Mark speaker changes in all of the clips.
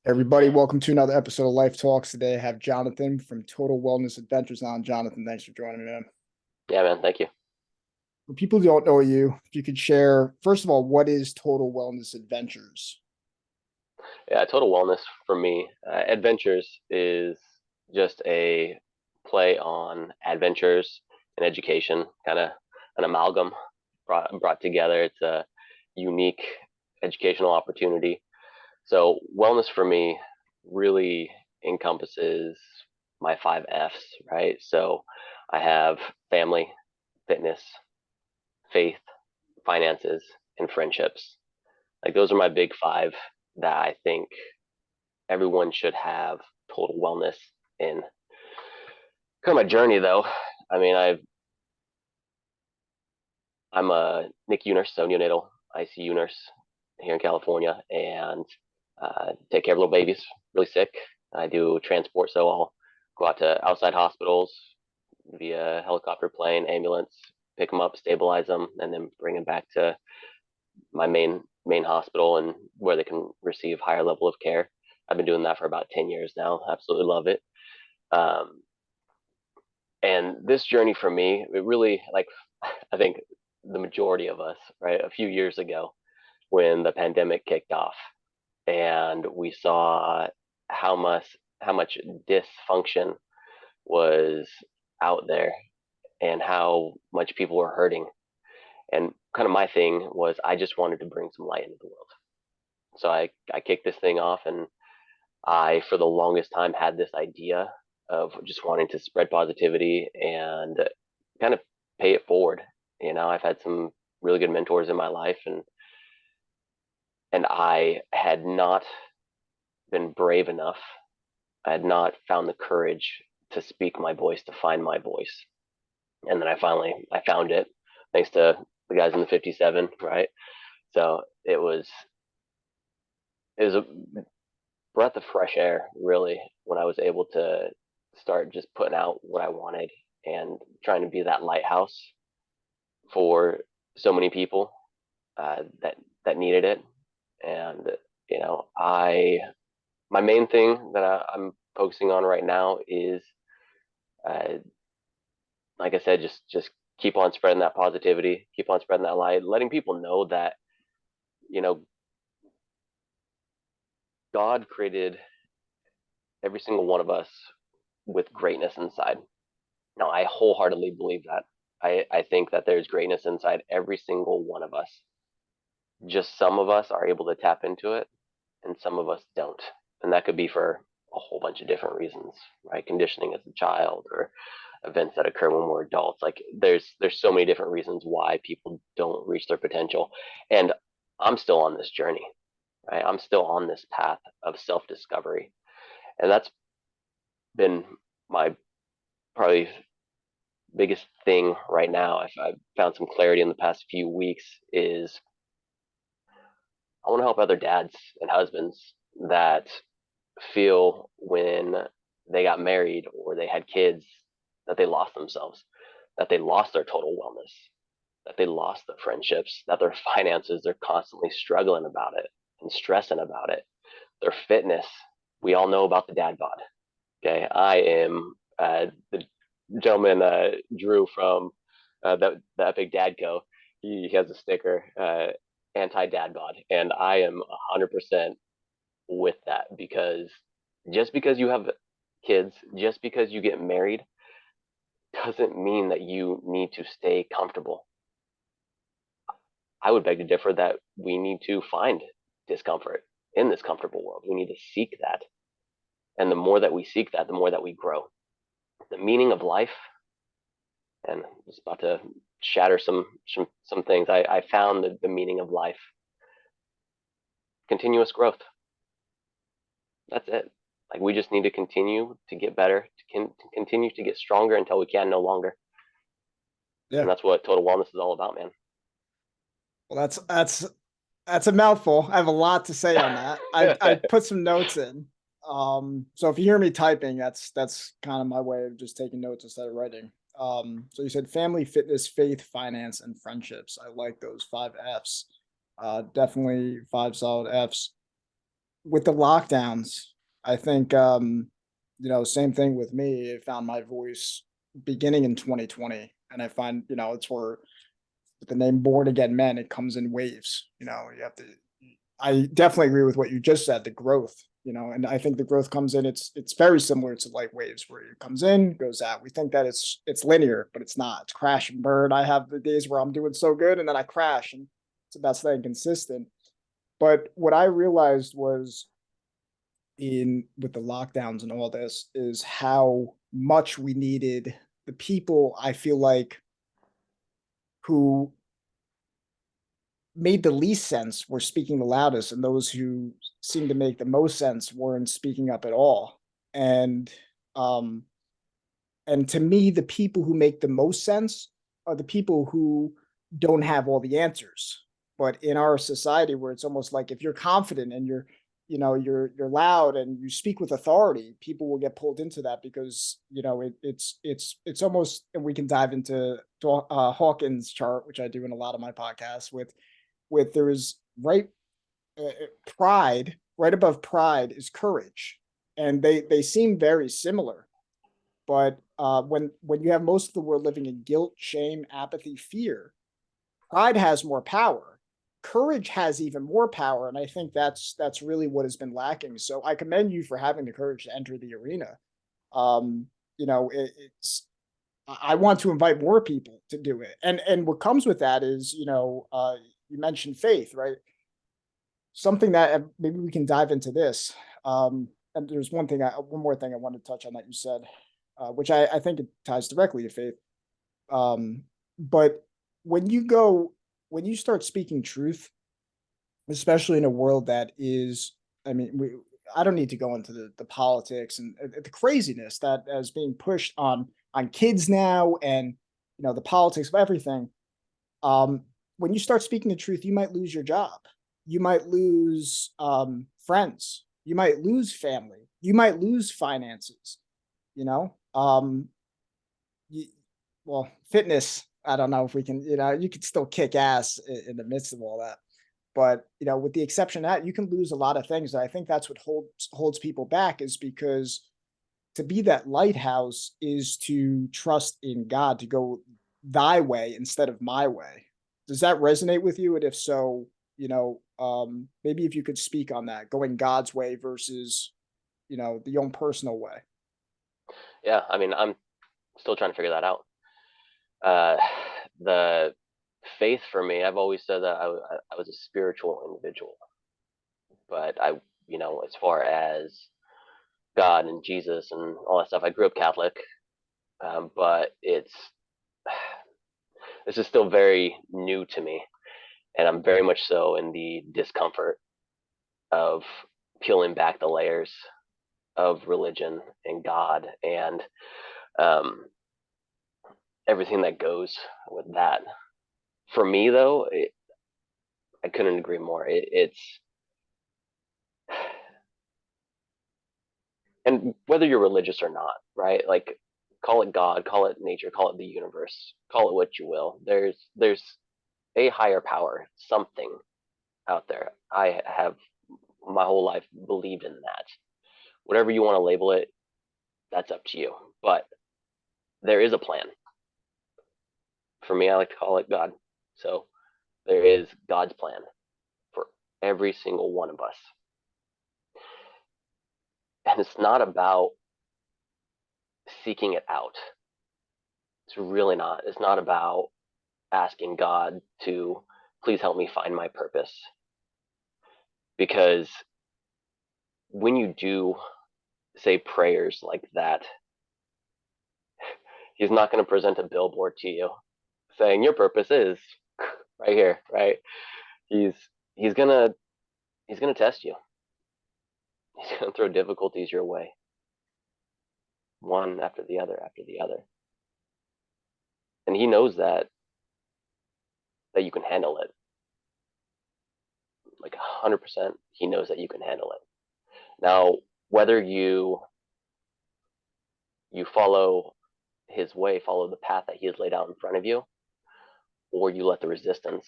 Speaker 1: Everybody, welcome to another episode of Life Talks. Today I have Jonathan from Total Wellness Adventures on. Jonathan, thanks for joining me, man.
Speaker 2: Yeah, man. Thank you.
Speaker 1: For people who don't know you, if you could share, first of all, what is Total Wellness Adventures?
Speaker 2: Yeah, total wellness for me. Adventures is just a play on adventures and education, kind of an amalgam brought together. It's a unique educational opportunity. So wellness for me really encompasses my five F's, right? So I have family, fitness, faith, finances, and friendships. Like those are my big five that I think everyone should have total wellness in. Kind of my journey though. I mean, I'm a NICU nurse, so neonatal ICU nurse here in California, and take care of little babies really sick. I do transport, so I'll go out to outside hospitals via helicopter, plane, ambulance, pick them up, stabilize them, and then bring them back to my main hospital and where they can receive higher level of care. I've been doing that for about 10 years now. Absolutely love it. Um, and this journey for me, it really like I think the majority of us, right, a few years ago when the pandemic kicked off and we saw how much how much dysfunction was out there and how much people were hurting. And kind of my thing was I just wanted to bring some light into the world. So I kicked this thing off and I, for the longest time, had this idea of just wanting to spread positivity and kind of pay it forward. You know, I've had some really good mentors in my life, and I had not been brave enough. I had not found the courage to speak my voice, to find my voice, and then I found it, thanks to the guys in the 57, right? So it was a breath of fresh air, really, when I was able to start just putting out what I wanted and trying to be that lighthouse for so many people that needed it. And you know, I my main thing that I'm focusing on right now is, uh, like I said, just keep on spreading that positivity, keep on spreading that light, letting people know that you know God created every single one of us with greatness inside. No, I wholeheartedly believe that. I think that there's greatness inside every single one of us. Just some of us are able to tap into it, and some of us don't. And that could be for a whole bunch of different reasons, right? Conditioning as a child or events that occur when we're adults. Like there's so many different reasons why people don't reach their potential. And I'm still on this journey, right? I'm still on this path of self-discovery. And that's been my probably biggest thing right now. I've found some clarity in the past few weeks is I want to help other dads and husbands that feel when they got married or they had kids that they lost themselves, that they lost their total wellness, that they lost their friendships, that their finances, they're constantly struggling about it and stressing about it. Their fitness, we all know about the dad bod. Okay. I am the gentleman Drew from the Epic Dad Co. He has a sticker, anti dad bod, and I am 100% with that because just because you have kids, just because you get married, doesn't mean that you need to stay comfortable. I would beg to differ that we need to find discomfort in this comfortable world. We need to seek that. And the more that we seek that, the more that we grow. The meaning of life, and I'm just about to shatter some things. I found the meaning of life, continuous growth. That's it. Like we just need to continue to get better, to continue to get stronger until we can no longer. And
Speaker 1: Yeah.
Speaker 2: that's what total wellness is all about, man.
Speaker 1: Well, that's a mouthful. I have a lot to say on that. I put some notes in. So if you hear me typing, that's kind of my way of just taking notes instead of writing. So you said family, fitness, faith, finance, and friendships. I like those five F's. Definitely five solid F's. with the lockdowns, I think, same thing with me. I found my voice beginning in 2020. And I find, it's where with the name Born Again Men, it comes in waves. You have to, I definitely agree with what you just said, the growth, and I think the growth comes in, it's very similar to light waves where it comes in, goes out. We think that it's linear, but it's not. It's crash and burn. I have the days where I'm doing so good and then I crash and it's about staying consistent. But what I realized was in with the lockdowns and all this is how much we needed the people I feel like who made the least sense were speaking the loudest, and those who seemed to make the most sense weren't speaking up at all. And um and to me, the people who make the most sense are the people who don't have all the answers. But in our society where it's almost like if you're confident and you're loud and you speak with authority, people will get pulled into that because it's almost, and we can dive into Hawkins chart, which I do in a lot of my podcasts with there is pride right above pride is courage, and they seem very similar. But when you have most of the world living in guilt, shame, apathy, fear, pride has more power. Courage has even more power, and I think that's really what has been lacking. So I commend you for having the courage to enter the arena. It's I want to invite more people to do it, and what comes with that is you mentioned faith, right? Something that maybe we can dive into this. And there's one more thing I want to touch on that you said, which I think it ties directly to faith. But when you go, when you start speaking truth, especially in a world that is, I mean, I don't need to go into the politics and the craziness that is being pushed on kids now, and the politics of everything. When you start speaking the truth, you might lose your job. You might lose friends. You might lose family. You might lose finances. You know, you, well, fitness. I don't know if we can. You could still kick ass in the midst of all that. But with the exception of that, you can lose a lot of things. And I think that's what holds people back is because to be that lighthouse is to trust in God, to go thy way instead of my way. Does that resonate with you? And if so, maybe if you could speak on that, going God's way versus, the own personal way.
Speaker 2: Yeah, I mean, I'm still trying to figure that out. Uh, the faith for me, I've always said that I was a spiritual individual, but as far as God and Jesus and all that stuff, I grew up Catholic, but this is still very new to me, and I'm very much so in the discomfort of peeling back the layers of religion and God and um, everything that goes with that. For me, though, I couldn't agree more. It's and whether you're religious or not, right? Like, call it God, call it nature, call it the universe, call it what you will. There's a higher power, something out there. I have my whole life believed in that. Whatever you want to label it, that's up to you. But there is a plan. For me, I like to call it God. So there is God's plan for every single one of us. And it's not about seeking it out. It's really not. It's not about asking God to please help me find my purpose. Because when you do say prayers like that, He's not going to present a billboard to you saying your purpose is right here, right? He's he's gonna he's gonna test you. He's gonna throw difficulties your way, one after the other, and he knows that you can handle it. Like 100%, he knows that you can handle it. Now, whether you follow his way, follow the path that he has laid out in front of you, or you let the resistance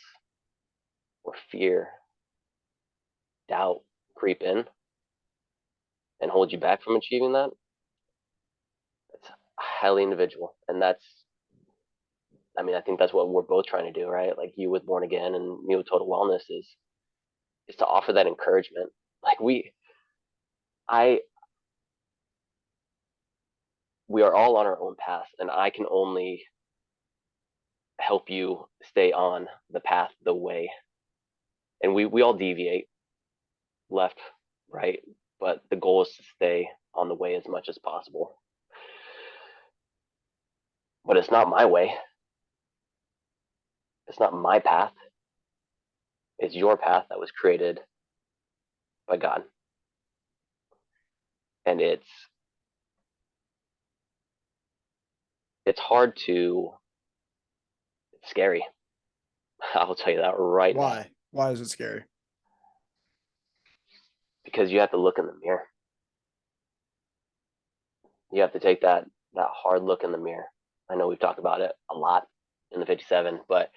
Speaker 2: or fear, doubt creep in, and hold you back from achieving that, it's highly individual. And I mean, I think that's what we're both trying to do, right? Like you with Born Again and me with Total Wellness is to offer that encouragement. Like I, we are all on our own path, and I can only help you stay on the path, the way. And we all deviate left, right, but the goal is to stay on the way as much as possible. But it's not my way. It's not my path. It's your path that was created by God. And it's hard to, it's scary. I'll tell you that right now.
Speaker 1: Why? Why is it scary?
Speaker 2: Because you have to look in the mirror. You have to take that hard look in the mirror. I know we've talked about it a lot in the 57, but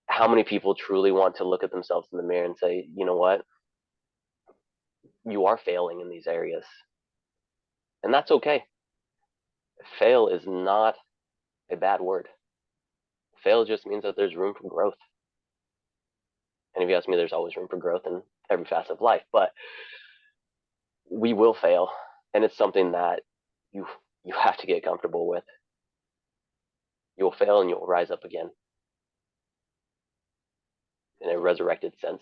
Speaker 2: how many people truly want to look at themselves in the mirror and say, you know what? You are failing in these areas. And that's okay. Fail is not a bad word. Fail just means that there's room for growth. And if you ask me, there's always room for growth in every facet of life, but we will fail. And it's something that you have to get comfortable with. You'll fail and you'll rise up again in a resurrected sense.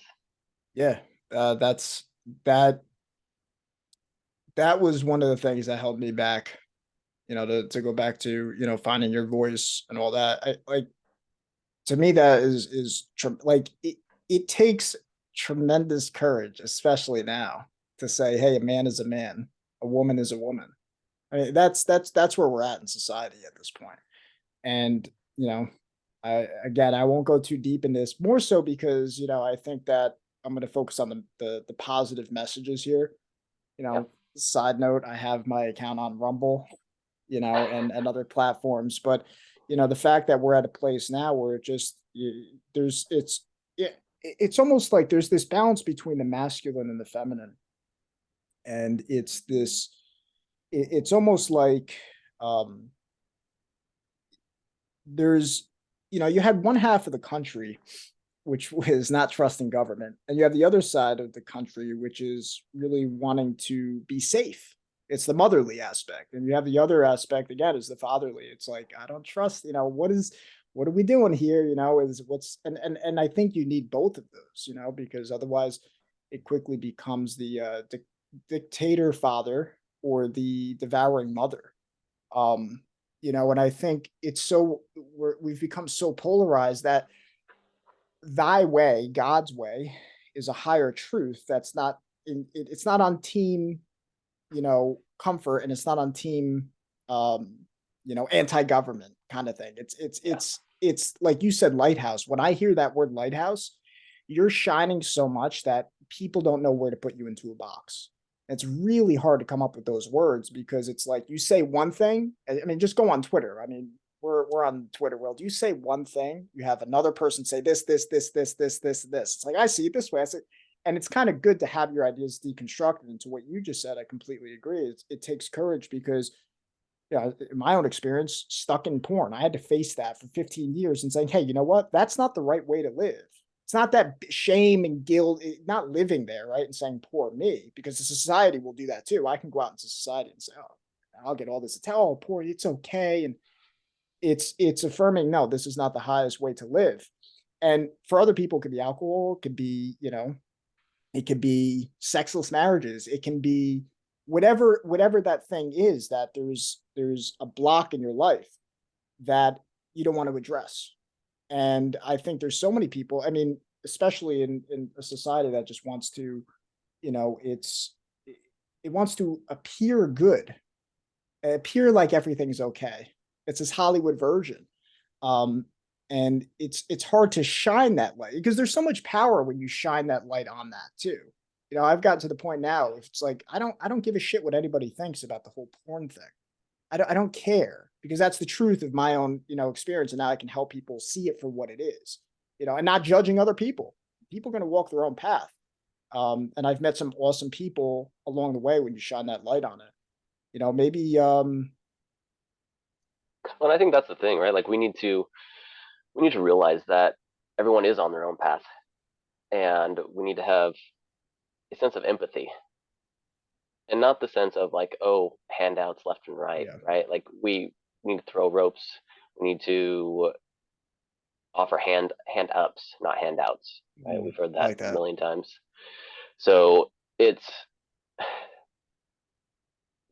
Speaker 1: Yeah, that's that. That was one of the things that held me back. To go back to finding your voice and all that. I like to me that like it takes tremendous courage, especially now, to say, "Hey, a man is a man, a woman is a woman." I mean, that's where we're at in society at this point. And you know, I won't go too deep in this, more so because I think that I'm going to focus on the positive messages here. You
Speaker 2: Yep.
Speaker 1: know, side note, I have my account on Rumble, and other platforms, but the fact that we're at a place now where it just there's it's almost like there's this balance between the masculine and the feminine, and it's almost like um there's you had one half of the country which was not trusting government, and you have the other side of the country which is really wanting to be safe. It's the motherly aspect, and you have the other aspect again is the fatherly. It's like, I don't trust, what are we doing here, is what's and I think you need both of those, because otherwise it quickly becomes the dictator father or the devouring mother. um and I think we've become so polarized that thy way, God's way, is a higher truth that's not it's not on team, comfort, and it's not on team, anti-government kind of thing.
Speaker 2: Yeah.
Speaker 1: It's like you said, lighthouse. When I hear that word lighthouse, you're shining so much that people don't know where to put you into a box. It's really hard to come up with those words because it's like you say one thing. I mean, just go on Twitter. I mean, we're on Twitter world. You say one thing, you have another person say this. It's like, I see it this way. I say, and it's kind of good to have your ideas deconstructed. And to what you just said, I completely agree. It takes courage because, in my own experience, stuck in porn, I had to face that for 15 years and saying, hey, you know what? That's not the right way to live. It's not that shame and guilt, not living there, right? And saying, poor me, because the society will do that too. I can go out into society and say, oh, I'll get all this attention. Oh, poor, it's okay. And it's affirming, no, this is not the highest way to live. And for other people, it could be alcohol, it could be, it could be sexless marriages, it can be whatever that thing is, that there's a block in your life that you don't want to address. And I think there's so many people, I mean, especially in a society that just wants to, it wants to appear good, appear like everything's okay. It's this Hollywood version. Um, and it's hard to shine that light because there's so much power when you shine that light on that too. I've gotten to the point now, if it's like, I don't give a shit what anybody thinks about the whole porn thing. I don't care, because that's the truth of my own, experience. And now I can help people see it for what it is, and not judging other people. People are going to walk their own path. And I've met some awesome people along the way when you shine that light on it. Maybe
Speaker 2: Well, I think that's the thing, right? Like we need to realize that everyone is on their own path, and we need to have a sense of empathy, and not the sense of like, oh, handouts left and right,
Speaker 1: yeah,
Speaker 2: right? Like we need to throw ropes. We need to offer hand ups, not handouts, right? We've heard
Speaker 1: I
Speaker 2: that
Speaker 1: like
Speaker 2: a
Speaker 1: that.
Speaker 2: million times. So it's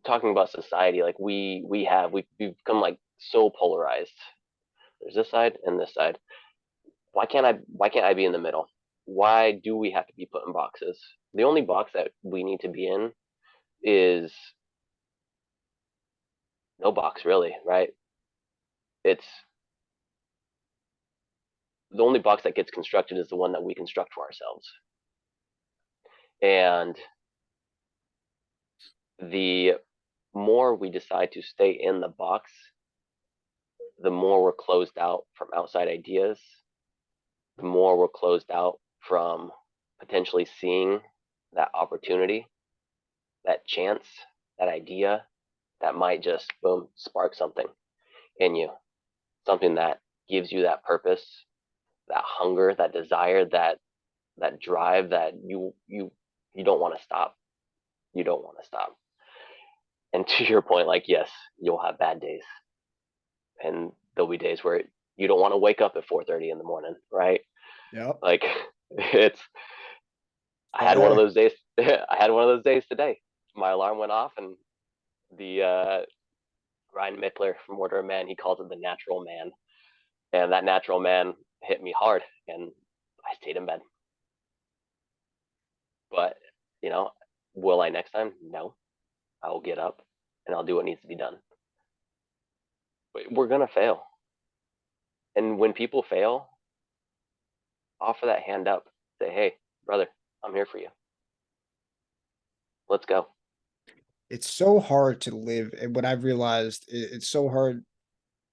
Speaker 2: talking about society. Like we've become like so polarized. There's this side and this side. Why can't I be in the middle? Why do we have to be put in boxes? The only box that we need to be in is no box, really, right? It's the only box that gets constructed is the one that we construct for ourselves. And the more we decide to stay in the box, the more we're closed out from outside ideas, the more we're closed out from potentially seeing that opportunity, that chance, that idea that might just boom spark something in you, something that gives you that purpose, that hunger, that desire, that drive that you don't want to stop. You don't want to stop. And to your point, like yes, you'll have bad days, and there'll be days where you don't want to wake up at 4:30 in the morning, right?
Speaker 1: Yep.
Speaker 2: Like it's I
Speaker 1: Every
Speaker 2: had one of
Speaker 1: day.
Speaker 2: those days. I had one of those days today. My alarm went off, and the Ryan Mickler from Order of Man, he calls it the natural man, and that natural man hit me hard, and I stayed in bed. But you know, will I next time? No. I will get up and I'll do what needs to be done. But we're gonna fail, and when people fail, offer that hand up. Say, hey, brother, I'm here for you. Let's go.
Speaker 1: It's so hard to live, and what I've realized, it's so hard.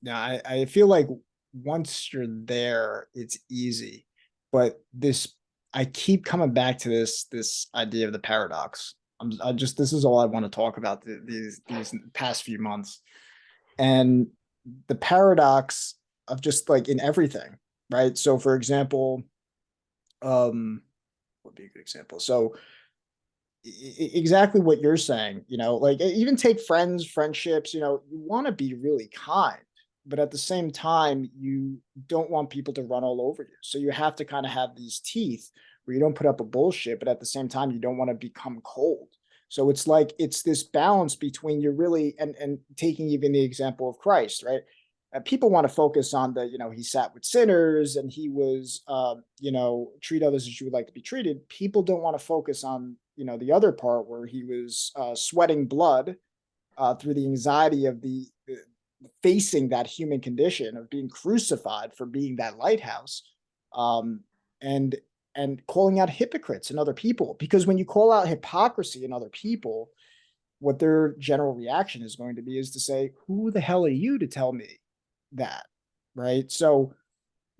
Speaker 1: Now, I feel like once you're there, it's easy, but I keep coming back to this idea of the paradox. I just this is all I want to talk about these past few months, and the paradox of just like in everything, right? So, for example, what would be a good example? So, exactly what you're saying, like even take friendships, you want to be really kind, but at the same time, you don't want people to run all over you. So you have to kind of have these teeth where you don't put up a bullshit, but at the same time, you don't want to become cold. So it's like it's this balance between you really and taking even the example of Christ, right? People want to focus on he sat with sinners and he was, treat others as you would like to be treated. People don't want to focus on, the other part where he was sweating blood through the anxiety of the facing that human condition of being crucified for being that lighthouse, um, and and calling out hypocrites in other people. Because when you call out hypocrisy in other people, what their general reaction is going to be is to say, "Who the hell are you to tell me that?" Right? So,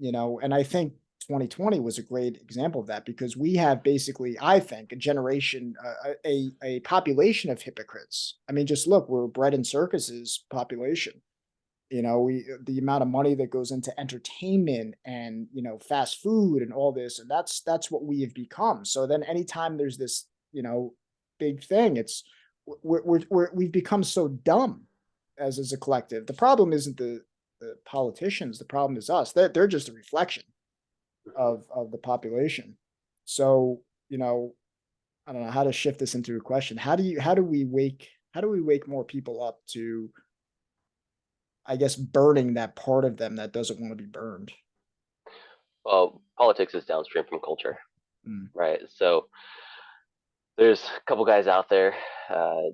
Speaker 1: and I think 2020 was a great example of that because we have basically, I think, a generation, a population of hypocrites. I mean, just look, we're bread and circuses population. We the amount of money that goes into entertainment and fast food and all this, and that's what we have become. So then, anytime there's this big thing, it's we've become so dumb as a collective. The problem isn't the politicians. The problem is us. They're just a reflection of the population. So, I don't know how to shift this into a question. How do we wake more people up to, I guess, burning that part of them that doesn't want to be burned?
Speaker 2: Well, politics is downstream from culture,
Speaker 1: Mm,
Speaker 2: right? So there's a couple guys out there, uh,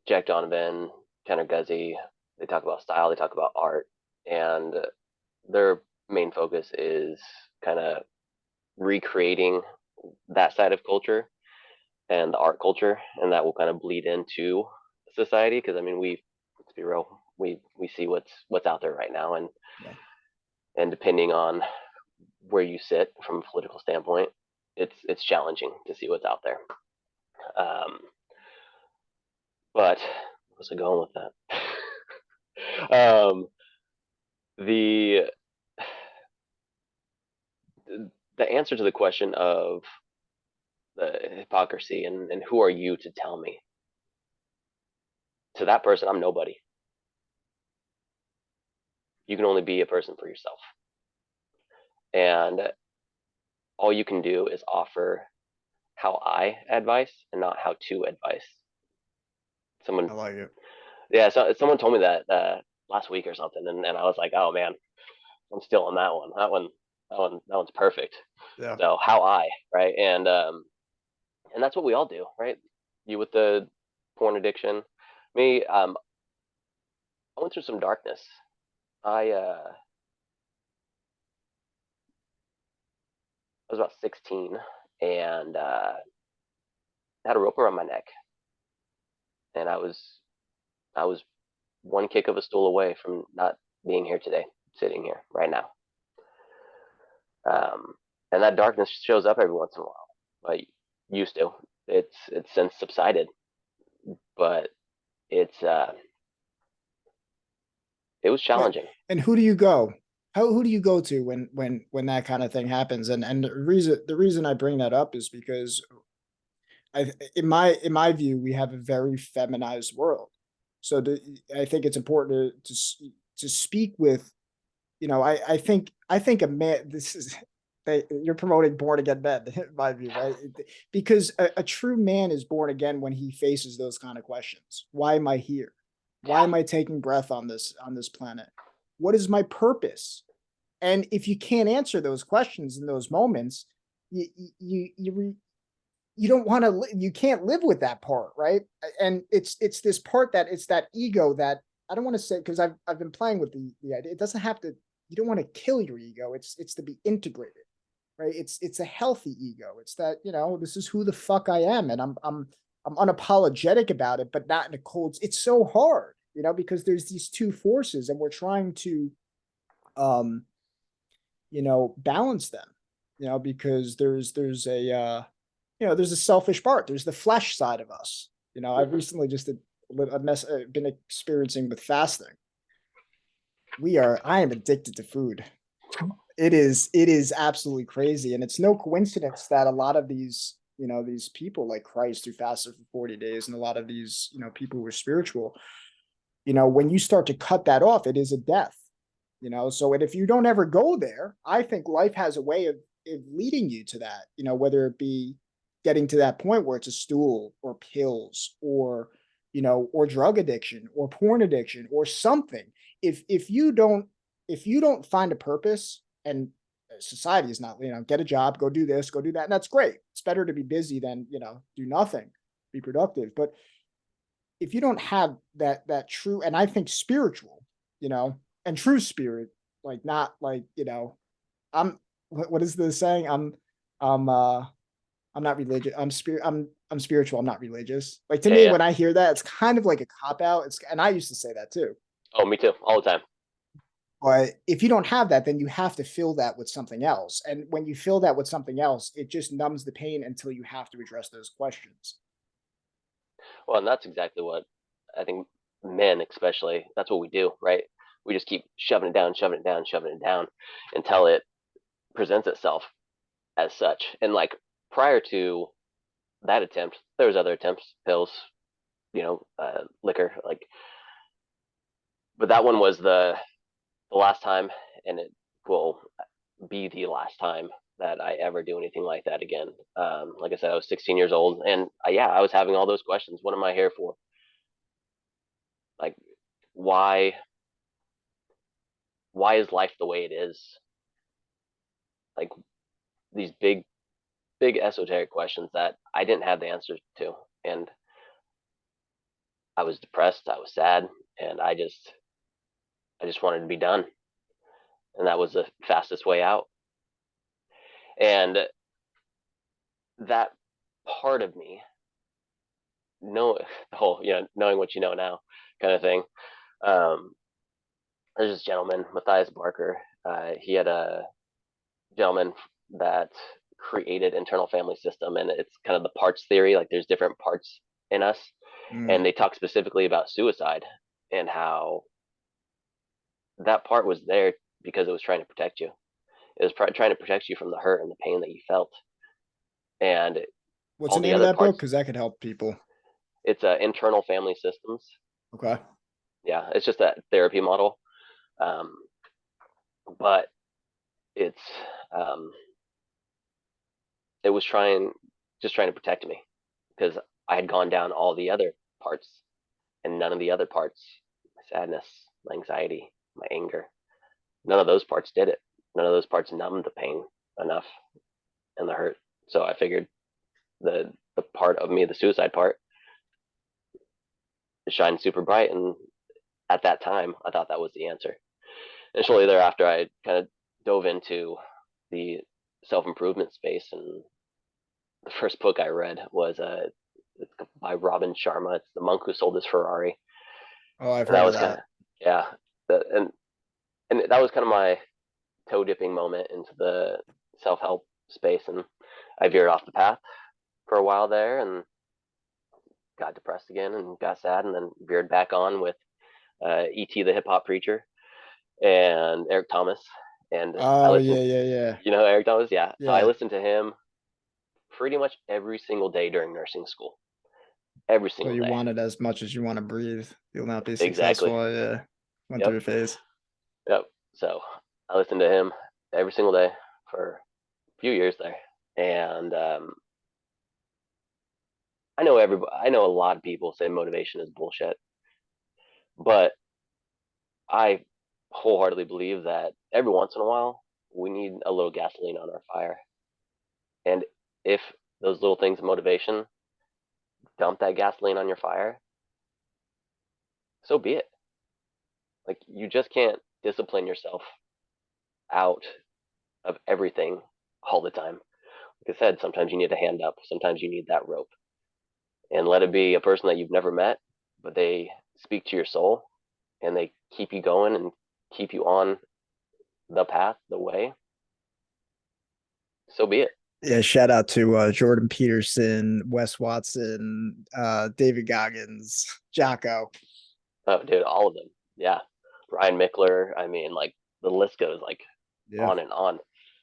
Speaker 2: Jack Donovan, Tanner Guzzi. They talk about style, they talk about art, and their main focus is kind of recreating that side of culture and the art culture, and that will kind of bleed into society. Because I mean, let's be real, we see what's out there right now,
Speaker 1: yeah.
Speaker 2: and depending on where you sit from a political standpoint, it's challenging to see what's out there. But where was I going with that? The the answer to the question of the hypocrisy and who are you to tell me, to that person, I'm nobody. You can only be a person for yourself, and all you can do is offer how I advice and not how to advice. Someone,
Speaker 1: I like it.
Speaker 2: yeah, so someone told me that last week or something, and I was like, oh man, I'm still on that one. That one's perfect.
Speaker 1: Yeah.
Speaker 2: So how I, right? And that's what we all do, right? You with the porn addiction, me, I went through some darkness. I was about 16 and had a rope around my neck, and I was one kick of a stool away from not being here today, sitting here right now. Um, and that darkness shows up every once in a while. Like used to. It's since subsided, but it's it was
Speaker 1: Yeah.
Speaker 2: challenging.
Speaker 1: And who do you go? Who do you go to when that kind of thing happens? And the reason I bring that up is because in my view, we have a very feminized world. So I think it's important to speak with, I think a man, this is, you're promoting born again men, in my view, right? Because a true man is born again when he faces those kind of questions. Why am I here? Why
Speaker 2: Yeah,
Speaker 1: am I taking breath on this planet? What is my purpose? And if you can't answer those questions in those moments, you don't want to, you can't live with that part, right? And it's this part that it's that ego that I don't want to say, because I've been playing with the idea. It doesn't have to, you don't want to kill your ego. It's to be integrated, right? It's a healthy ego. It's that, this is who the fuck I am, and I'm unapologetic about it, but not in a cold. It's so hard, because there's these two forces, and we're trying to um balance them, because there's there's a selfish part. There's the flesh side of us. I've
Speaker 2: hmm
Speaker 1: recently just been experiencing with fasting. I am addicted to food. It is absolutely crazy. And it's no coincidence that a lot of these people like Christ who fasted for 40 days, and a lot of these, people who are spiritual, when you start to cut that off, it is a death. So, and if you don't ever go there, I think life has a way of leading you to that, whether it be getting to that point where it's a stool or pills or drug addiction or porn addiction or something. If you don't find a purpose, and society is not, get a job, go do this, go do that, and that's great. It's better to be busy than, do nothing, be productive. But if you don't have that true, and I think spiritual, and true spirit, like, not like, I'm what is the saying? I'm I'm not religious. I'm spiritual. I'm not religious. Like, to
Speaker 2: yeah,
Speaker 1: me,
Speaker 2: yeah.
Speaker 1: when I hear that, it's kind of like a cop out. And I used to say that too.
Speaker 2: Oh, me too, all the time.
Speaker 1: But if you don't have that, then you have to fill that with something else. And when you fill that with something else, it just numbs the pain until you have to address those questions.
Speaker 2: Well, and that's exactly what I think men, especially, that's what we do, right? We just keep shoving it down, shoving it down, shoving it down until it presents itself as such. And like prior to that attempt, there was other attempts, pills, liquor, like, but that one was the last time, and it will be the last time that I ever do anything like that again. Like I said, I was 16 years old, and yeah, I was having all those questions. What am I here for? Like, why? Why is life the way it is? Like these big, big esoteric questions that I didn't have the answers to, and I was depressed. I was sad, and I just wanted to be done, and that was the fastest way out. And that part of me, know the whole, knowing what you know now, kind of thing. Um, there's this gentleman, Matthias Barker. He had a gentleman that created internal family system, and it's kind of the parts theory. Like there's different parts in us, and
Speaker 1: Mm.
Speaker 2: they talk specifically about suicide and how that part was there because it was trying to protect you. It was trying to protect you from the hurt and the pain that you felt, and
Speaker 1: What's
Speaker 2: all
Speaker 1: the
Speaker 2: the
Speaker 1: name of
Speaker 2: other
Speaker 1: that book?
Speaker 2: parts.
Speaker 1: Because that could help people.
Speaker 2: It's internal family systems.
Speaker 1: Okay.
Speaker 2: Yeah, it's just that therapy model, um, but it's um, it was trying to protect me because I had gone down all the other parts, and none of the other parts, my sadness, my anxiety, my anger, none of those parts did it. None of those parts numbed the pain enough and the hurt. So I figured the part of me, the suicide part, shined super bright, and at that time, I thought that was the answer. And shortly thereafter, I kind of dove into the self improvement space, and the first book I read was it's by Robin Sharma. It's The Monk Who Sold His Ferrari,
Speaker 1: Oh, I've
Speaker 2: and that
Speaker 1: heard of
Speaker 2: was kind
Speaker 1: that.
Speaker 2: of yeah, and that was kind of my toe dipping moment into the self help space, and I veered off the path for a while there, and got depressed again, and got sad, and then veered back on with E.T. the Hip Hop Preacher and Eric Thomas, and I
Speaker 1: Oh,
Speaker 2: listened.
Speaker 1: yeah, yeah, yeah.
Speaker 2: You know Eric Thomas, yeah. So I
Speaker 1: Yeah.
Speaker 2: listened to him pretty much every single day during nursing school, every
Speaker 1: So
Speaker 2: single
Speaker 1: you
Speaker 2: day.
Speaker 1: want it as much as you want to breathe. You'll not be
Speaker 2: Exactly.
Speaker 1: successful. Yeah. Went
Speaker 2: Yep.
Speaker 1: through a phase.
Speaker 2: Yep. So I listened to him every single day for a few years there, and I know a lot of people say motivation is bullshit, but I wholeheartedly believe that every once in a while we need a little gasoline on our fire, and if those little things of motivation dump that gasoline on your fire, so be it. Like you just can't discipline yourself out of everything all the time. Like I said, sometimes you need a hand up, sometimes you need that rope, and let it be a person that you've never met, but they speak to your soul and they keep you going and keep you on the path, the way. So be it.
Speaker 1: Yeah, shout out to Jordan Peterson, Wes Watson, David Goggins, Jocko.
Speaker 2: Oh, dude, all of them. Yeah, Ryan Mickler. I mean, like the list goes like
Speaker 1: Yeah.
Speaker 2: on and on.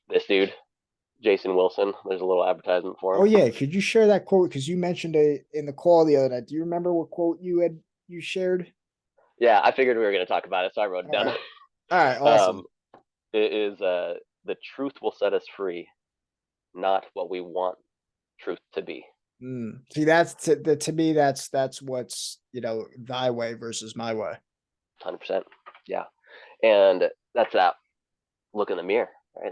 Speaker 2: This dude, Jason Wilson. There's a little advertisement for
Speaker 1: Oh
Speaker 2: him.
Speaker 1: yeah, could you share that quote? Because you mentioned it in the call the other night. Do you remember what quote you shared?
Speaker 2: Yeah, I figured we were going to talk about it, so I wrote it
Speaker 1: All
Speaker 2: down.
Speaker 1: right. All right, awesome.
Speaker 2: It is the truth will set us free, not what we want truth to be.
Speaker 1: See, to me, that's what's thy way versus my way.
Speaker 2: 100%. Yeah, and that's that look in the mirror, right?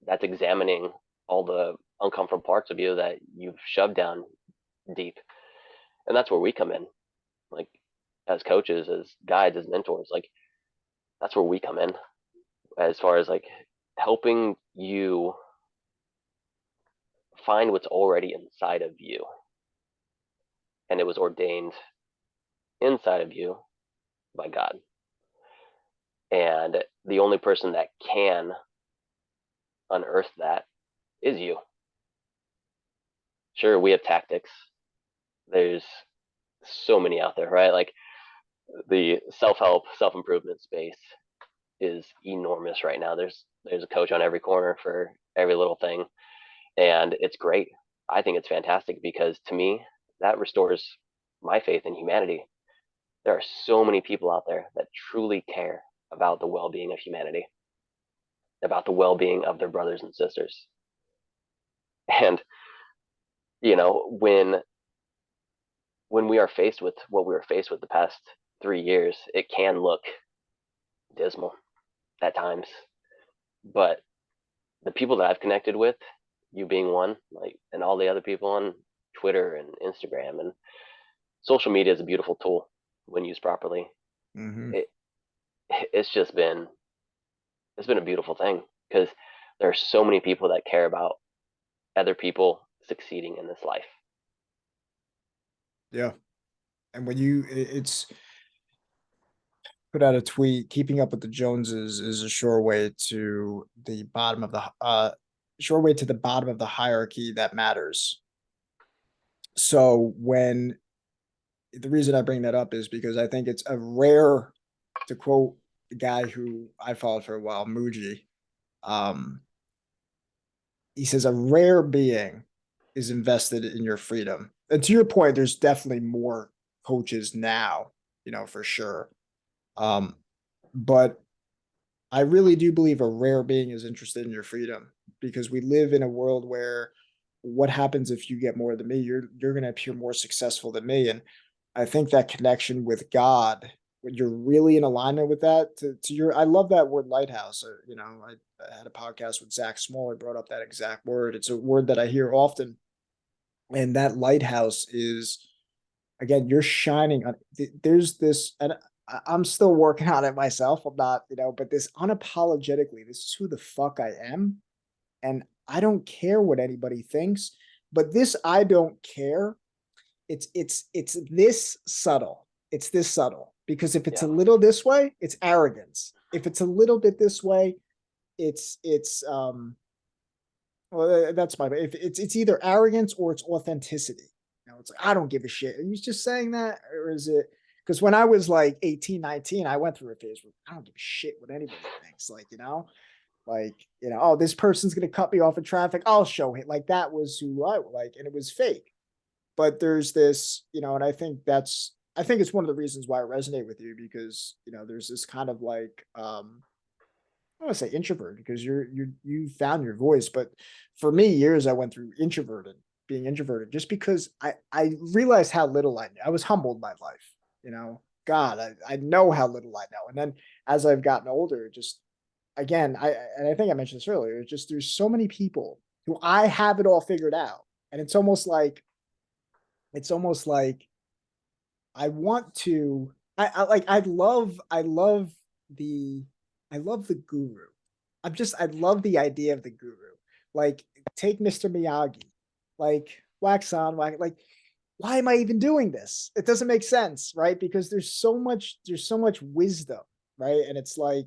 Speaker 2: That's examining all the uncomfortable parts of you that you've shoved down deep, and that's where we come in, like as coaches, as guides, as mentors. Like that's where we come in, as far as like helping you find what's already inside of you, and it was ordained inside of you by God. And the only person that can unearth that is you. Sure, we have tactics. There's so many out there, right? Like the self-help, self-improvement space is enormous right now. There's a coach on every corner for every little thing, and it's great. I think it's fantastic because to me, that restores my faith in humanity. There are so many people out there that truly care about the well-being of humanity, about the well-being of their brothers and sisters. And when we are faced with what we were faced with the past 3 years, it can look dismal at times. But the people that I've connected with, you being one, like, and all the other people on Twitter and Instagram and social media is a beautiful tool when used properly.
Speaker 1: Hmm.
Speaker 2: It it's just been it's been a beautiful thing because there are so many people that care about other people succeeding in this life.
Speaker 1: Yeah, and when it's put out a tweet, keeping up with the Joneses is a sure way to the bottom of the short way to the bottom of the hierarchy that matters. So when the reason I bring that up is because I think it's a rare, to quote the guy who I followed for a while, Muji. Um, he says a rare being is invested in your freedom. And to your point, there's definitely more coaches now, for sure. Um, but I really do believe a rare being is interested in your freedom because we live in a world where what happens if you get more than me? You're going to appear more successful than me, and I think that connection with God, when you're really in alignment with that, to your, I love that word lighthouse. I had a podcast with Zach Smaller, brought up that exact word. It's a word that I hear often, and that lighthouse is again, you're shining on. There's this, and I'm still working on it myself. I'm not, but this unapologetically, this is who the fuck I am, and I don't care what anybody thinks. But this, I don't care. It's this subtle. It's this subtle because if it's
Speaker 2: Yeah.
Speaker 1: a little this way, it's arrogance. If it's a little bit this way, it's. Well, that's my. If it's either arrogance or it's authenticity. It's like I don't give a shit. Are you just saying that, or is it? Because when I was like 18, 19, I went through a phase where I don't give a shit what anybody thinks. Oh, this person's gonna cut me off in traffic. I'll show him. Like that was who I like, and it was fake. But there's this, and I think it's one of the reasons why I resonate with you because there's this kind of like I want to say introvert because you found your voice, but for me, years I went through being introverted, just because I realized how little I knew. I was humbled by life, God, I know how little I know, and then as I've gotten older, just again, I think I mentioned this earlier. It's just there's so many people who I have it all figured out, and it's almost like I want to. I like. The. I love the guru. I love the idea of the guru. Like, take Mr. Miyagi. Like, wax on, wax. Like, why am I even doing this? It doesn't make sense, right? Because there's so much wisdom, right? And it's like,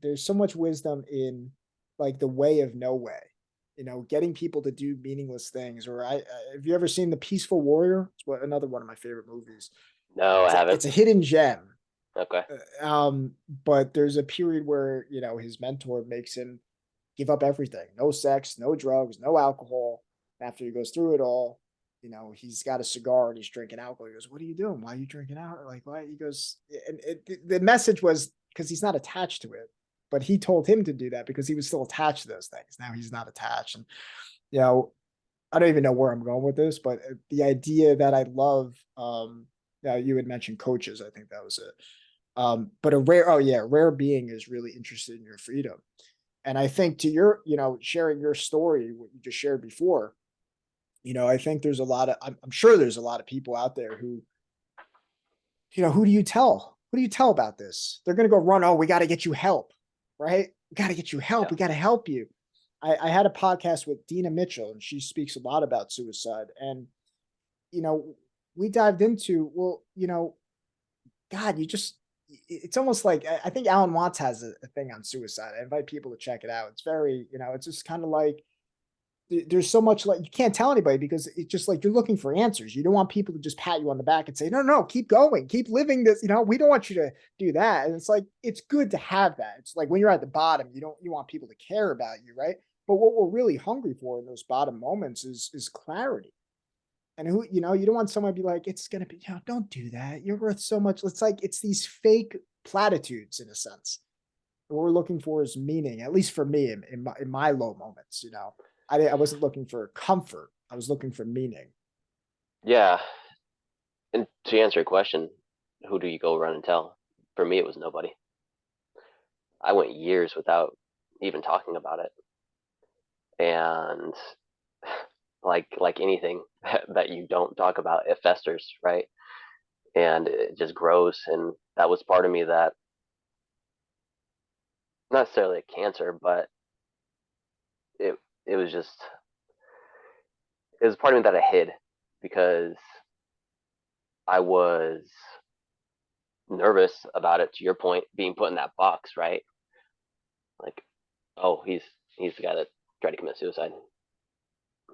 Speaker 1: there's so much wisdom in like the way of no way, getting people to do meaningless things. Or have you ever seen The Peaceful Warrior? It's another one of my favorite movies.
Speaker 2: No, I haven't.
Speaker 1: It's a hidden gem.
Speaker 2: Okay.
Speaker 1: But there's a period where his mentor makes him give up everything: no sex, no drugs, no alcohol. After he goes through it all, he's got a cigar and he's drinking alcohol. He goes, "What are you doing? Why are you drinking out?" Like, why? He goes, and the message was because he's not attached to it, but he told him to do that because he was still attached to those things. Now he's not attached, and you know, I don't even know where I'm going with this, but the idea that I love, you had mentioned coaches. I think that was it. But a rare being is really interested in your freedom. And I think to your, sharing your story, what you just shared before, I think there's a lot of, I'm sure there's a lot of people out there who, who do you tell? Who do you tell about this? They're going to go run. Oh, we got to get you help, right? We got to get you help.
Speaker 2: Yeah.
Speaker 1: We got to help you. I had a podcast with Dina Mitchell, and she speaks a lot about suicide. And, you know, we dived into, well, God, it's almost like I think Alan Watts has a thing on suicide. I invite people to check it out. It's very, it's just kind of like there's so much like you can't tell anybody because it's just like you're looking for answers. You don't want people to just pat you on the back and say, no, no, keep going, keep living this. We don't want you to do that. And it's like it's good to have that. It's like when you're at the bottom, you want people to care about you, right? But what we're really hungry for in those bottom moments is clarity. And you don't want someone to be like, it's gonna be, don't do that. You're worth so much. It's like it's these fake platitudes in a sense. What we're looking for is meaning, at least for me in my low moments. I wasn't looking for comfort. I was looking for meaning.
Speaker 2: Yeah. And to answer your question, who do you go run and tell? For me, it was nobody. I went years without even talking about it. And like anything that you don't talk about, it festers, right? And it just grows. And that was part of me that, not necessarily a cancer, but it it was just it was part of me that I hid because I was nervous about it. To your point, being put in that box, right? Like, oh, he's the guy that try to commit suicide.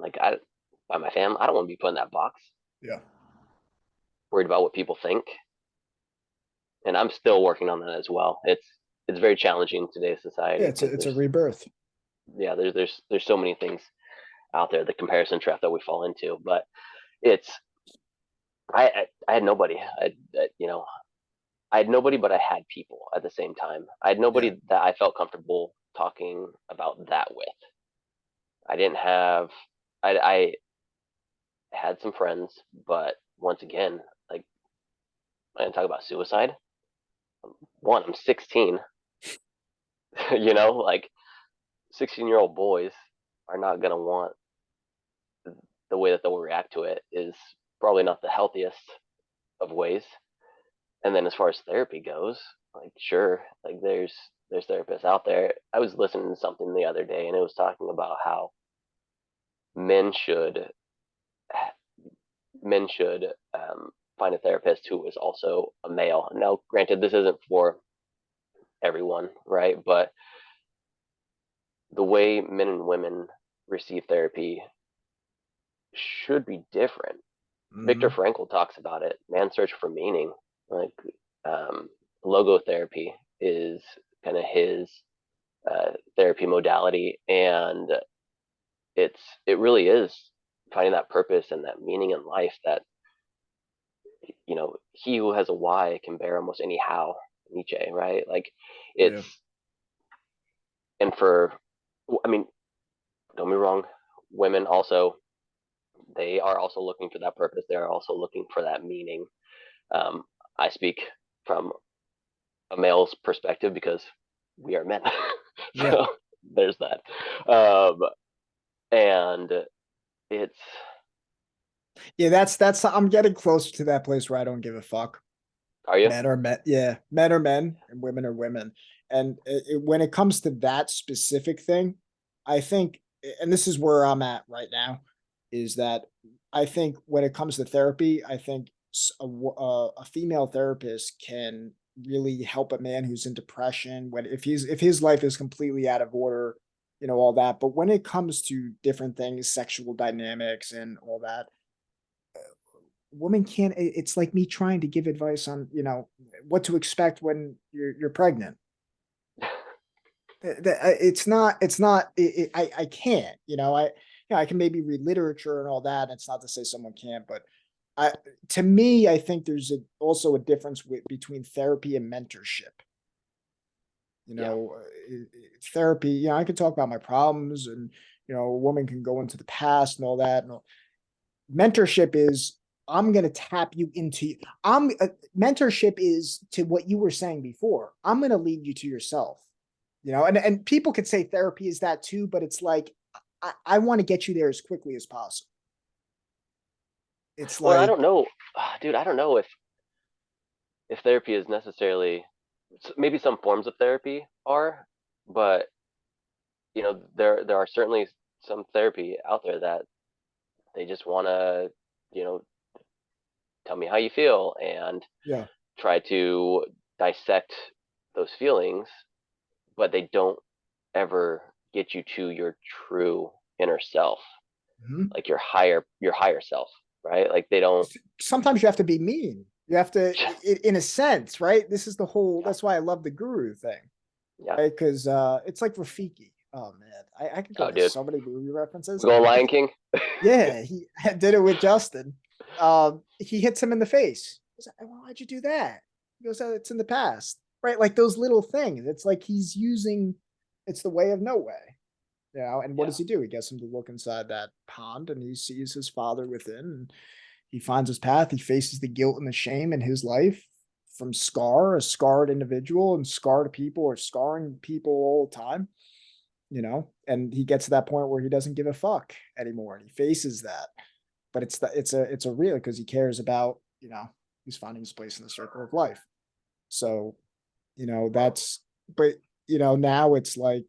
Speaker 2: Like by my fam, I don't want to be put in that box,
Speaker 1: Yeah.
Speaker 2: worried about what people think. And I'm still working on that as well. It's very challenging in today's
Speaker 1: Yeah,
Speaker 2: society because
Speaker 1: it's a rebirth.
Speaker 2: there's so many things out there, the comparison trap that we fall into. But it's I had nobody. I had nobody, but I had people at the same time. I had
Speaker 1: Yeah.
Speaker 2: nobody that I felt comfortable talking about that with. I didn't have. I had some friends, but once again, like when I talk about suicide, one, I'm 16. Like 16-year-old boys are not gonna want the way that they'll react to it is probably not the healthiest of ways. And then as far as therapy goes, like sure, like there's therapists out there. I was listening to something the other day and it was talking about how men should men should find a therapist who is also a male. Now, granted, this isn't for everyone, right? But the way men and women receive therapy should be different. Viktor
Speaker 1: Hmm.
Speaker 2: Frankl talks about it. Man's search for meaning, like logotherapy is kind of his therapy modality, and it really is finding that purpose and that meaning in life that he who has a why can bear almost any how. Nietzsche, right? Like it's
Speaker 1: Yeah.
Speaker 2: and for I mean, don't be wrong, women also they are also looking for that purpose. They are also looking for that meaning. Um, I speak from a male's perspective because we are men.
Speaker 1: Yeah.
Speaker 2: So there's that. Um, and it's
Speaker 1: Yeah, that's I'm getting closer to that place where I don't give a fuck.
Speaker 2: are you?
Speaker 1: Men are men, yeah, men are men and women are women. And when it comes to that specific thing, I think, and this is where I'm at right now, is that I think when it comes to therapy, I think a female therapist can really help a man who's in depression when if his life is completely out of order, all that. But when it comes to different things, sexual dynamics and all that, woman can't. It's like me trying to give advice on what to expect when you're pregnant. It's not I can't. I can maybe read literature and all that, and it's not to say someone can't, but I to me I think there's also a difference between therapy and mentorship. you
Speaker 2: Yeah.
Speaker 1: know uh, Therapy, I can talk about my problems, and a woman can go into the past and all that, and mentorship is, I'm going to tap you into, I'm mentorship is to what you were saying before. I'm going to lead you to yourself, and people could say therapy is that too, but it's like, I want to get you there as quickly as possible. It's
Speaker 2: Well, I don't
Speaker 1: like,
Speaker 2: know, dude. I don't know if therapy is necessarily maybe some forms of therapy are, but there are certainly some therapy out there that they just want to you know tell me how you feel and
Speaker 1: yeah.
Speaker 2: try to dissect those feelings, but they don't ever get you to your true inner self,
Speaker 1: Mhm.
Speaker 2: like your higher self, right? Like they don't.
Speaker 1: Sometimes you have to be mean. You have to,
Speaker 2: Yeah,
Speaker 1: in a sense, right? This is the whole,
Speaker 2: yeah,
Speaker 1: that's why I love the guru thing,
Speaker 2: yeah.
Speaker 1: right? Because it's like Rafiki. Oh man, I could go
Speaker 2: Oh,
Speaker 1: into
Speaker 2: dude,
Speaker 1: so many movie
Speaker 2: we
Speaker 1: references.
Speaker 2: going Lion King.
Speaker 1: Yeah, he did it with Justin. He hits him in the face. He's like, "Well, why'd you do that?" He goes, "Oh, it's in the past." Right? Like those little things. It's like he's using, it's the way of no way. And what
Speaker 2: Yeah,
Speaker 1: does he do? He gets him to look inside that pond and he sees his father within, and he finds his path. He faces the guilt and the shame in his life from a scarred individual, and scarred people are scarring people all the time, and he gets to that point where he doesn't give a fuck anymore, and he faces that. But it's a real, because he cares about, he's finding his place in the circle of life. So, that's, but now it's like,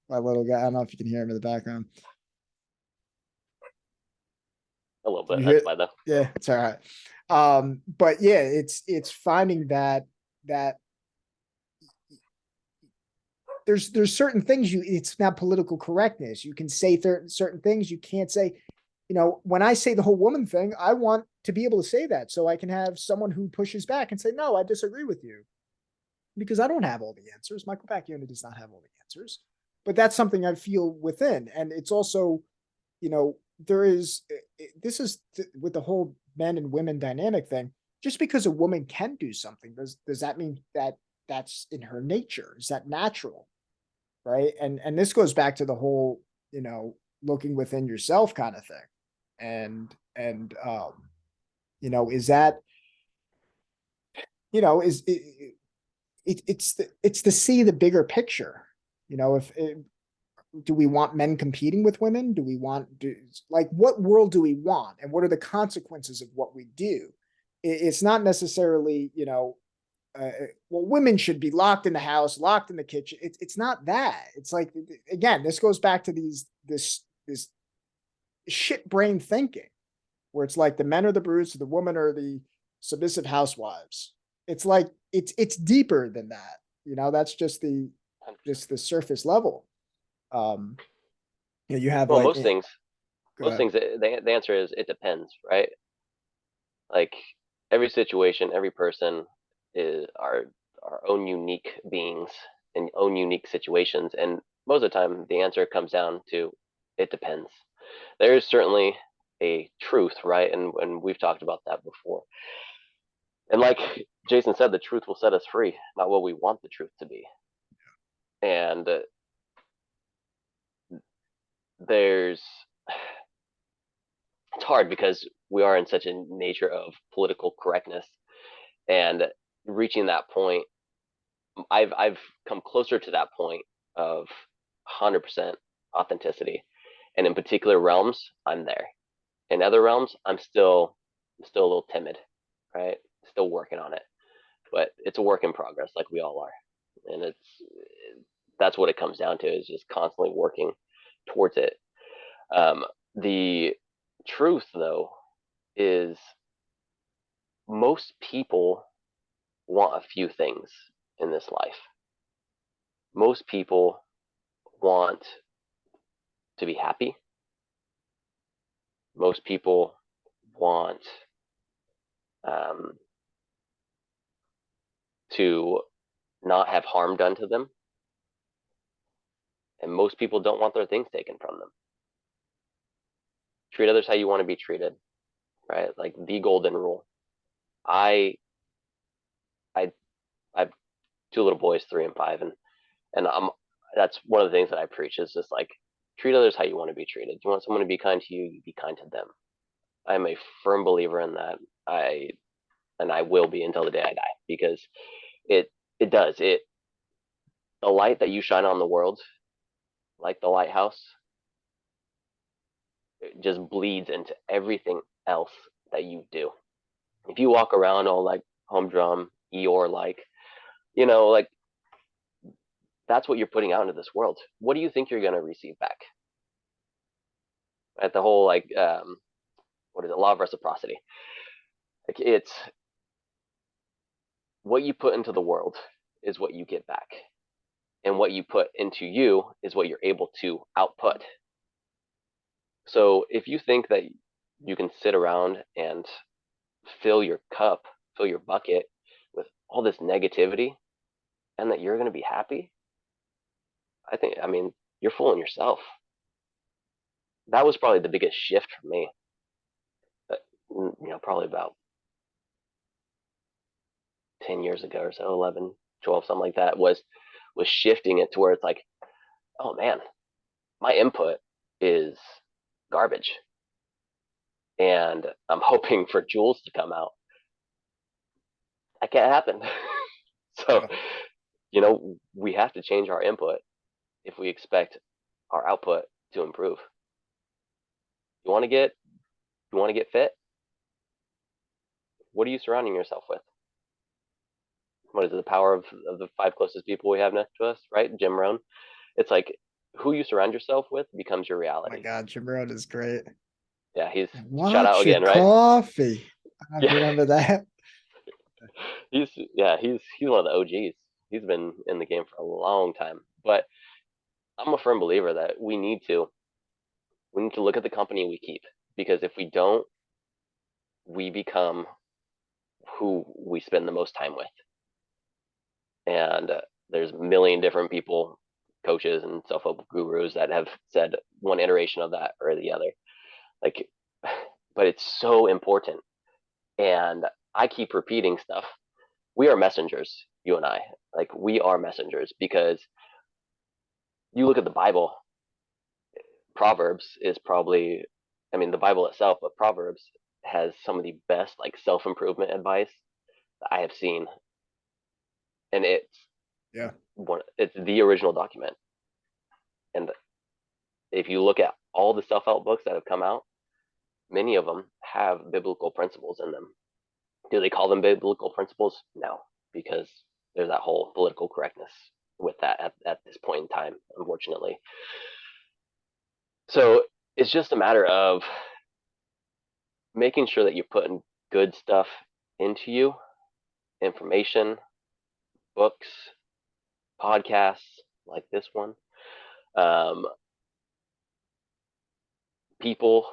Speaker 1: my little guy, I don't know if you can hear him in the background.
Speaker 2: a little
Speaker 1: Can
Speaker 2: bit.
Speaker 1: you
Speaker 2: That's
Speaker 1: hear?
Speaker 2: fine though.
Speaker 1: Yeah, it's all right. But yeah, it's finding that there's certain things it's not political correctness. You can say certain things you can't say. When I say the whole woman thing, I want to be able to say that so I can have someone who pushes back and say, no, I disagree with you because I don't have all the answers. Michael Pacquiao does not have all the answers, but that's something I feel within. And it's also, there is, this is with the whole men and women dynamic thing. Just because a woman can do something, does that mean that that's in her nature? Is that natural? Right. And this goes back to the whole, looking within yourself kind of thing. And is that, is it's to see the bigger picture. If do we want men competing with women? Do we want what world do we want, and what are the consequences of what we do? It's not necessarily well, women should be locked in the house, locked in the kitchen. It's not that. It's like, again, this goes back to this shit brain thinking, where it's like the men are the brutes, the women are the submissive housewives. It's like it's deeper than that. That's just the surface level. You have
Speaker 2: Well,
Speaker 1: like
Speaker 2: most things, the answer is it depends, right? Like every situation, every person is our own unique beings and own unique situations, and most of the time, the answer comes down to it depends. There is certainly a truth, right? And we've talked about that before. And like Jason said, the truth will set us free, not what we want the truth to be. And there's it's hard because we are in such a nature of political correctness, and reaching that point, I've come closer to that point of 100% authenticity, and in particular realms, I'm there. In other realms, I'm still a little timid, right? Still working on it, but it's a work in progress, like we all are, and that's what it comes down to, is just constantly working towards it. The truth, though, is most people want a few things in this life. Most people want to be happy. Most people want um, to not have harm done to them. And most people don't want their things taken from them. Treat others how you want to be treated, right? Like the golden rule. I I I have two little boys, 3 and 5, and that's one of the things that I preach, is just like treat others how you want to be treated. You want someone to be kind to you, you be kind to them. I'm a firm believer in that. I will be until the day I die, because it does it. The light that you shine on the world, like the lighthouse, it just bleeds into everything else that you do. If you walk around all like humdrum Eeyore, like that's what you're putting out into this world. What do you think you're going to receive back? At the whole what is it, law of reciprocity? Like it's what you put into the world is what you get back, and what you put into you is what you're able to output. So if you think that you can sit around and fill your cup, fill your bucket with all this negativity, and that you're going to be happy, I mean, you're fooling yourself. That was probably the biggest shift for me. Probably about 10 years ago or so, 11, 12, something like that, was shifting it to where it's like, oh man, my input is garbage. And I'm hoping for jewels to come out. That can't happen. So, we have to change our input if we expect our output to improve. You want to get fit? What are you surrounding yourself with? What is it, the power of the 5 closest people we have next to us, right? Jim Rohn. It's like who you surround yourself with becomes your reality.
Speaker 1: Oh my God, Jim Rohn is great.
Speaker 2: Yeah, he's shout out
Speaker 1: Watch your
Speaker 2: again, right?
Speaker 1: coffee. I don't know if
Speaker 2: Yeah.
Speaker 1: you remember that.
Speaker 2: He's one of the OGs. He's been in the game for a long time. But I'm a firm believer that we need to look at the company we keep, because if we don't, we become who we spend the most time with. And there's a million different people, coaches and self-help gurus that have said one iteration of that or the other. Like, but it's so important. And I keep repeating stuff. We are messengers, you and I. Like, we are messengers, because you look at the Bible, Proverbs is probably, I mean, the Bible itself, but Proverbs has some of the best like self-improvement advice that I have seen. And
Speaker 1: Yeah.
Speaker 2: it's the original document. And if you look at all the self-help books that have come out, many of them have biblical principles in them. Do they call them biblical principles? No, because there's that whole political correctness with that at this point in time, unfortunately. So it's just a matter of making sure that you're putting good stuff into you, information, books, podcasts like this one, um, people,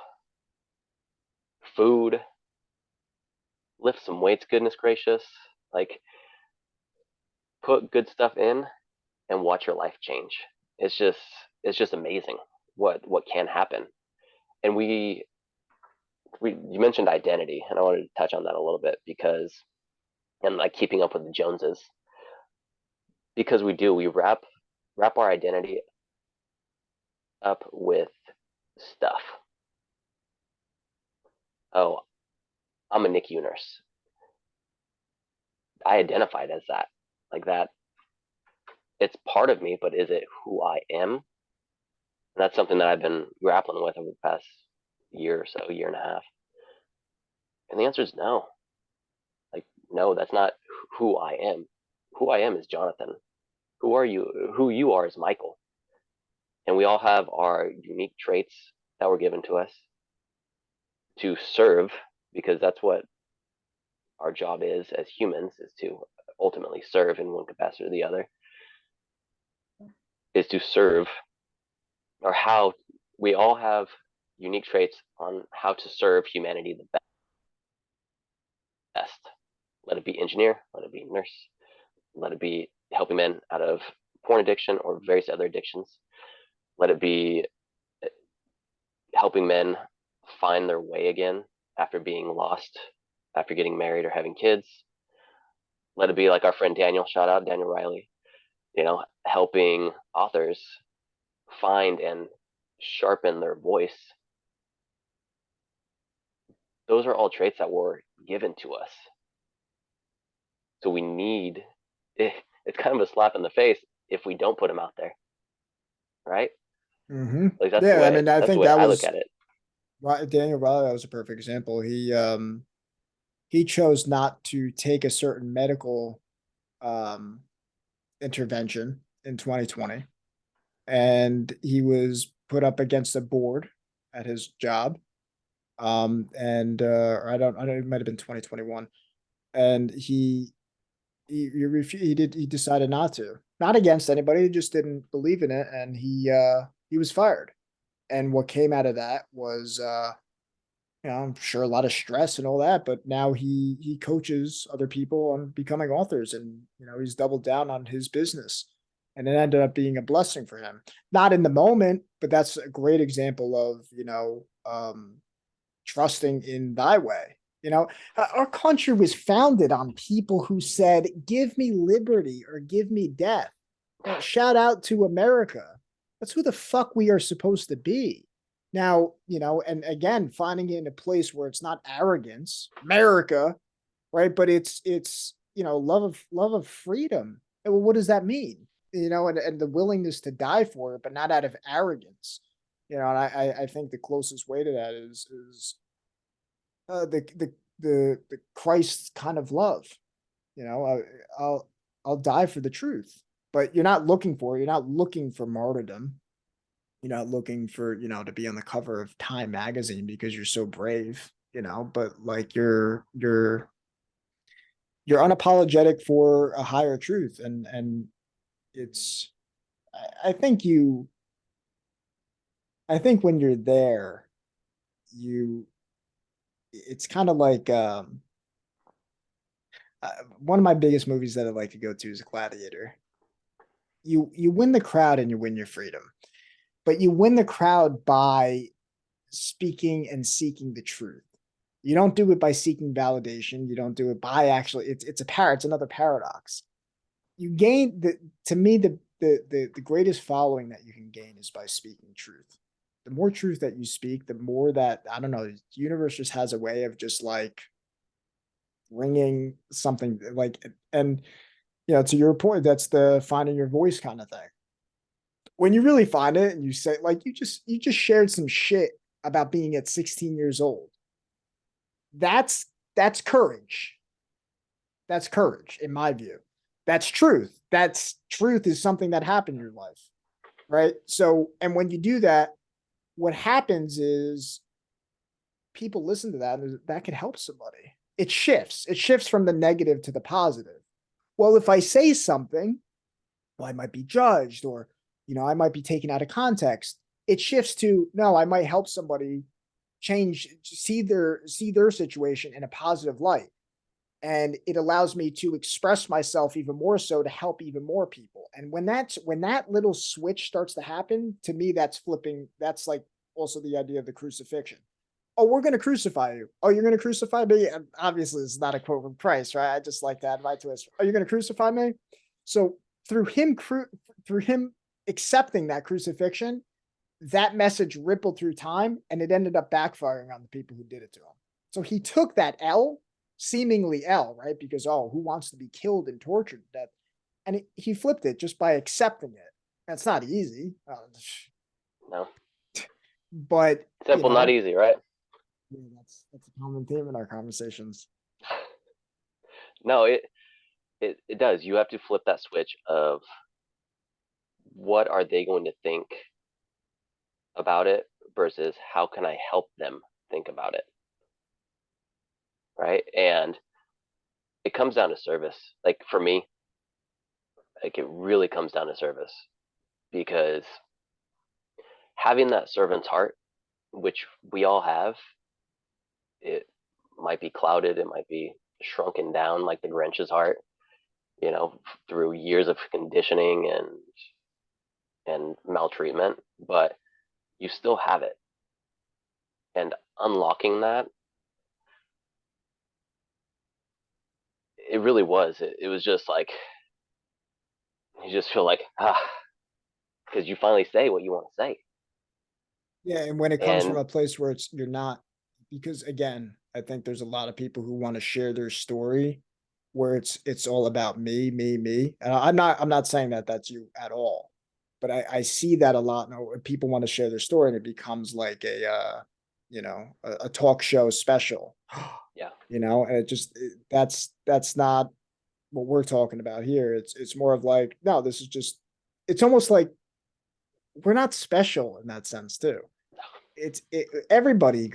Speaker 2: food, lift some weights, goodness gracious. Like, put good stuff in and watch your life change. It's just it's just amazing what can happen. And we you mentioned identity, and I wanted to touch on that a little bit, because and like keeping up with the Joneses, because we wrap our identity up with stuff. Oh, I'm a NICU nurse. I identified as that, like that. It's part of me, but is it who I am? And that's something that I've been grappling with over the past year or so, year and a half. And the answer is no. Like, no, that's not who I am. Who I am is Jonathon. Who are you? Who you are is Michael. And we all have our unique traits that were given to us to serve, because that's what our job is as humans, is to ultimately serve in one capacity or the other, is to serve, or how we all have unique traits on how to serve humanity the best. Let it be engineer, let it be nurse, let it be helping men out of porn addiction or various other addictions. Let it be helping men find their way again after being lost, after getting married or having kids. Let it be like our friend Daniel, shout out Daniel Riley, helping authors find and sharpen their voice. Those are all traits that were given to us. So we need, it's kind of a slap in the face if we don't put them out there, right?
Speaker 1: Mm-hmm.
Speaker 2: Like,
Speaker 1: Yeah, I mean, I
Speaker 2: that's the
Speaker 1: think
Speaker 2: way
Speaker 1: that
Speaker 2: I look
Speaker 1: was
Speaker 2: at it.
Speaker 1: Daniel Riley. That was a perfect example. He chose not to take a certain medical um intervention in 2020, and he was put up against a board at his job. And or I don't, it might have been 2021, and he decided not to, not against anybody, he just didn't believe in it, and he was fired. And what came out of that was I'm sure a lot of stress and all that, but now he coaches other people on becoming authors, and he's doubled down on his business, and it ended up being a blessing for him. Not in the moment, but that's a great example of trusting in thy way. Our country was founded on people who said, "Give me liberty or give me death." Shout out to America. That's who the fuck we are supposed to be. Now, and again, finding it in a place where it's not arrogance, America, right? But it's love of freedom. And well, what does that mean? And the willingness to die for it, but not out of arrogance. And I think the closest way to that is the Christ kind of love. I'll I'll die for the truth, but you're not looking for it. You're not looking for martyrdom. You're not looking for to be on the cover of Time magazine because you're so brave. But like you're unapologetic for a higher truth, and it's I think I think when you're there, you, it's kind of like, one of my biggest movies that I like to go to is Gladiator. You win the crowd and you win your freedom, but you win the crowd by speaking and seeking the truth. You don't do it by seeking validation. You don't do it by actually, it's another paradox. You gain the, to me, the greatest following that you can gain is by speaking truth. The more truth that you speak, the more that, I don't know, the universe just has a way of just like bringing something like, and to your point, that's the finding your voice kind of thing. When you really find it and you say, like, you just shared some shit about being at 16 years old. That's that's courage. That's courage, in my view. That's truth. That's truth is something that happened in your life, right? So, and when you do that, what happens is people listen to that and that could help somebody. It shifts. It shifts from the negative to the positive. Well, if I say something, well, I might be judged, or I might be taken out of context. It shifts to, no, I might help somebody change, see their situation in a positive light. And it allows me to express myself even more so to help even more people. And when that little switch starts to happen, to me, that's flipping. That's like also the idea of the crucifixion. Oh, we're going to crucify you. Oh, you're going to crucify me. And obviously, it's not a quote from Christ, right? I just like that my twist. Are you going to crucify me? So through him accepting that crucifixion, that message rippled through time, and it ended up backfiring on the people who did it to him. So he took that L, seemingly L, right? Because, oh, who wants to be killed and tortured to death? And he flipped it just by accepting it. That's not easy,
Speaker 2: No,
Speaker 1: but
Speaker 2: simple, not easy, right?
Speaker 1: that's a common theme in our conversations.
Speaker 2: No, it does. You have to flip that switch of what are they going to think about it versus how can I help them think about it, right? And it comes down to service. Like for me, like it really comes down to service because having that servant's heart, which we all have, it might be clouded, it might be shrunken down like the Grinch's heart, through years of conditioning and maltreatment, but you still have it. And unlocking that, it really was. It was just like you just feel like because you finally say what you want to say.
Speaker 1: Yeah, and when it comes from
Speaker 2: And
Speaker 1: a place where you're not, because again, I think there's a lot of people who want to share their story where it's all about me, me, me. And I'm not saying that that's you at all, but I see that a lot now. When people want to share their story, and it becomes like a talk show special,
Speaker 2: yeah,
Speaker 1: and that's not what we're talking about here. It's more of like, no, this is just, it's almost like we're not special in that sense too. Everybody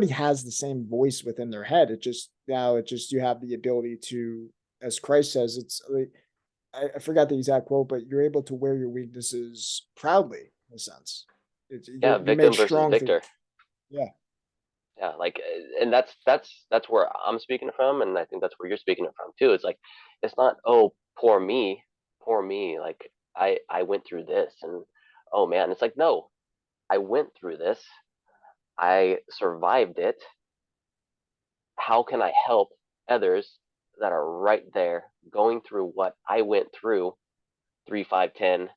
Speaker 1: has the same voice within their head. It just you have the ability to, as Christ says, it's like, I forgot the exact quote, but you're able to wear your weaknesses proudly, in a sense.
Speaker 2: yeah,
Speaker 1: You're made
Speaker 2: victim versus
Speaker 1: strong through.
Speaker 2: victor.
Speaker 1: Yeah.
Speaker 2: Yeah, like, and that's where I'm speaking from, and I think that's where you're speaking it from too. It's like, it's not, oh, poor me. Like I went through this, and oh man, it's like, no, I went through this, I survived it. How can I help others that are right there going through what I went through 3, 5, 10,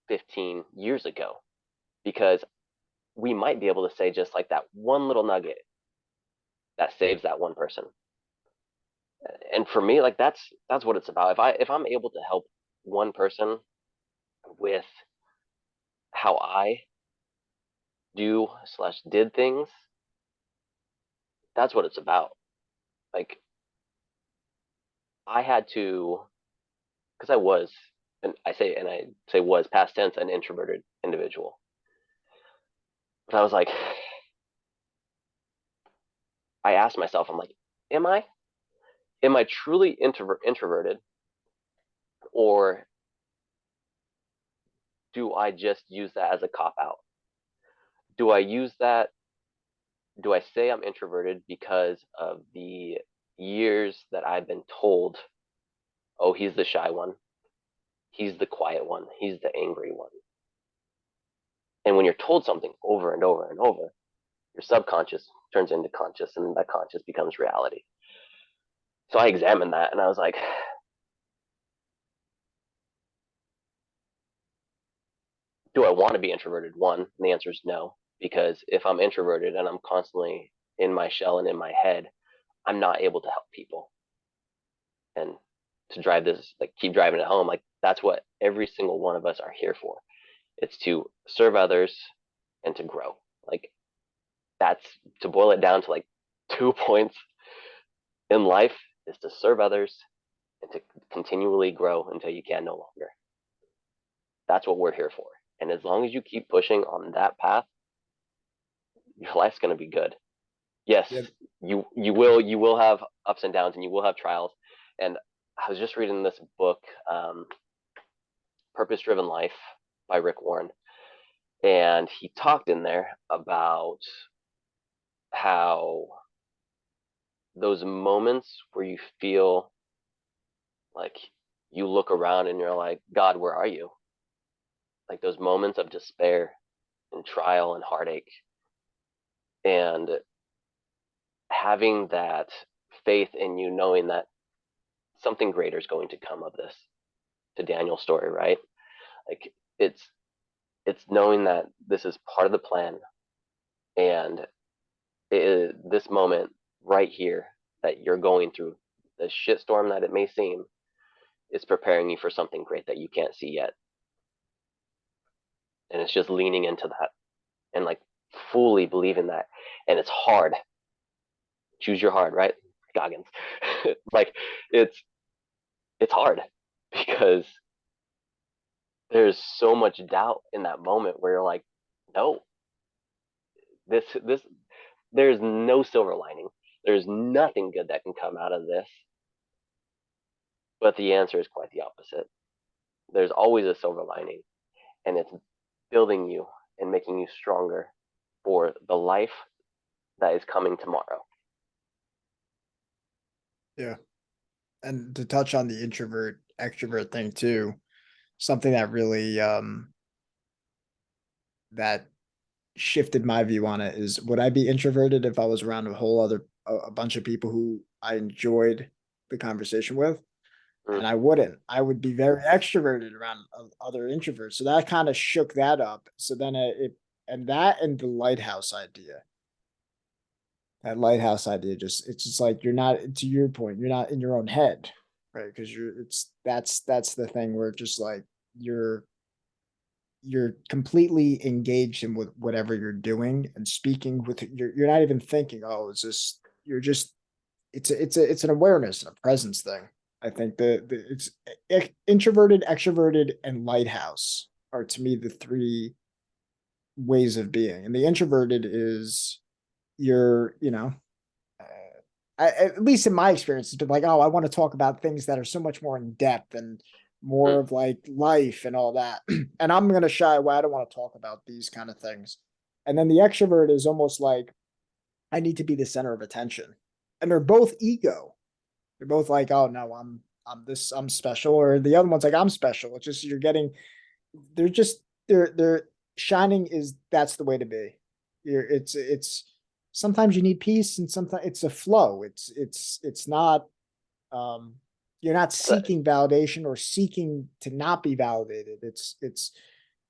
Speaker 2: 15 years ago? Because we might be able to say just like that one little nugget that saves that one person. And for me, like that's what it's about. If I'm able to help one person with how I do slash did things, that's what it's about. Like I had to, because I say was past tense, an introverted individual. But I was like, I asked myself, I'm like, am I? Am I truly introverted, or do I just use that as a cop out? Do I use that? Do I say I'm introverted because of the years that I've been told, oh, he's the shy one, he's the quiet one, he's the angry one? And when you're told something over and over and over, your subconscious turns into conscious, and that conscious becomes reality. So I examined that and I was like, do I want to be introverted? One, and the answer is no, because if I'm introverted and I'm constantly in my shell and in my head, I'm not able to help people. And to drive this, like keep driving it home, like that's what every single one of us are here for. It's to serve others and to grow. Like that's to boil it down to like 2 points in life is to serve others and to continually grow until you can no longer. That's what we're here for. And as long as you keep pushing on that path, your life's going to be good. Yes,
Speaker 1: Yeah.
Speaker 2: you will have ups and downs and you will have trials. And I was just reading this book, Purpose Driven Life by Rick Warren, and he talked in there about how those moments where you feel like you look around and you're like, God, where are you? Like those moments of despair and trial and heartache, and having that faith in you, knowing that something greater is going to come of this. To Daniel's story, right? Like it's knowing that this is part of the plan, and this moment right here that you're going through, the shitstorm that it may seem, is preparing you for something great that you can't see yet. And it's just leaning into that and like fully believing that. And it's hard. Choose your hard, right? Goggins. Like it's it's hard because there's so much doubt in that moment where you're like, no, this there's no silver lining. There's nothing good that can come out of this. But the answer is quite the opposite. There's always a silver lining, and it's building you and making you stronger for the life that is coming tomorrow.
Speaker 1: Yeah. And to touch on the introvert extrovert thing too, something that really that shifted my view on it is, would I be introverted if I was around a whole other a bunch of people who I enjoyed the conversation with?
Speaker 2: Mm,
Speaker 1: And I wouldn't. I would be very extroverted around other introverts. So that kind of shook that up. So then it and that and the lighthouse idea. That lighthouse idea just, it's just like you're not, to your point, you're not in your own head, right? Because you're it's that's the thing where it's just like you're you're completely engaged in with whatever you're doing and speaking with, you're not even thinking, oh, is this, you're just, it's an awareness and a presence thing. I think the it's introverted, extroverted, and lighthouse are to me the three ways of being. And the introverted is you're, uh, at least in my experience, it's been like, oh, I want to talk about things that are so much more in depth and more
Speaker 2: mm.
Speaker 1: of like life and all that. And I'm going to shy away. I don't want to talk about these kind of things. And then the extrovert is almost like, I need to be the center of attention. And they're both ego. They're both like, oh no, I'm special. Or the other one's like, I'm special. It's just, you're getting, they're just, they're shining is, that's the way to be. It's sometimes you need peace and sometimes it's a flow. It's not, um, you're not
Speaker 2: So
Speaker 1: seeking validation or seeking to not be validated. It's,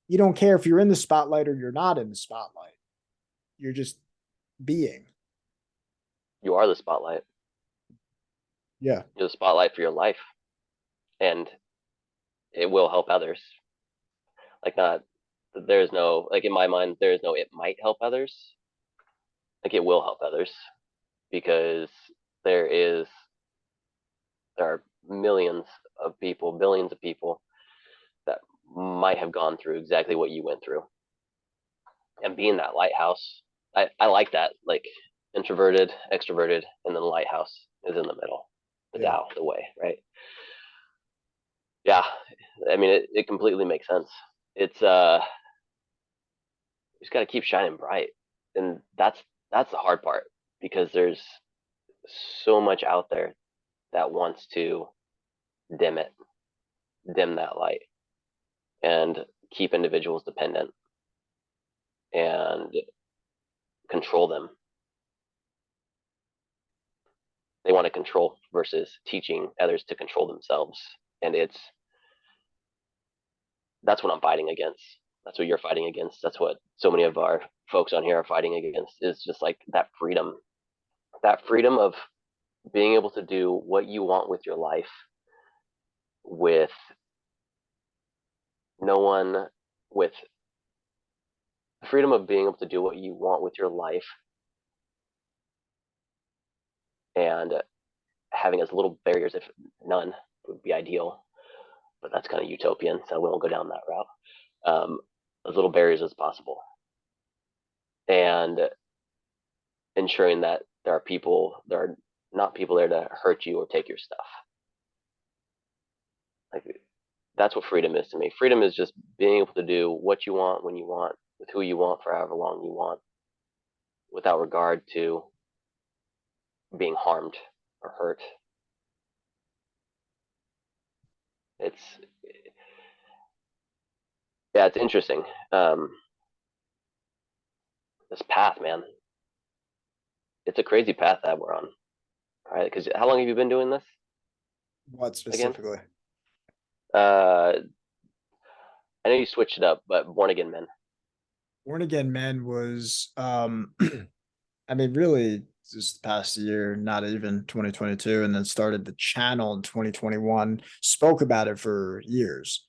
Speaker 1: you don't care if you're in the spotlight or you're not in the spotlight. You're just being.
Speaker 2: you are the spotlight.
Speaker 1: Yeah.
Speaker 2: You're the spotlight for your life, and it will help others. Like not, there's no, like in my mind, there is no it might help others. Like it will help others because there is there are millions of people, billions of people that might have gone through exactly what you went through. And being that lighthouse, I like that, like introverted, extroverted, and then the lighthouse is in the middle, the
Speaker 1: Yeah.
Speaker 2: Tao, the way, right? Yeah, I mean, it completely makes sense. it's you just got to keep shining bright, and that's the hard part, because there's so much out there that wants to dim it, dim that light, and keep individuals dependent and control them. They want to control versus teaching others to control themselves. And that's what I'm fighting against. That's what you're fighting against. That's what so many of our folks on here are fighting against, is just like that freedom of being able to do what you want with your life, with no one, with the freedom of being able to do what you want with your life, and having as little barriers, if none, would be ideal. But that's kind of utopian, so we won't go down that route. As little barriers as possible, and ensuring that there are not people there to hurt you or take your stuff. Like, that's what freedom is to me. Freedom is just being able to do what you want, when you want, with who you want, for however long you want, without regard to being harmed or hurt. It's Yeah, it's interesting. This path, man, it's a crazy path that we're on. All right, because how long have you been doing this
Speaker 1: What
Speaker 2: again?
Speaker 1: specifically?
Speaker 2: Uh, I know you switched it up, but Born Again Men.
Speaker 1: Born Again Men was I mean, really just the past year, not even 2022, and then started the channel in 2021. Spoke about it for years.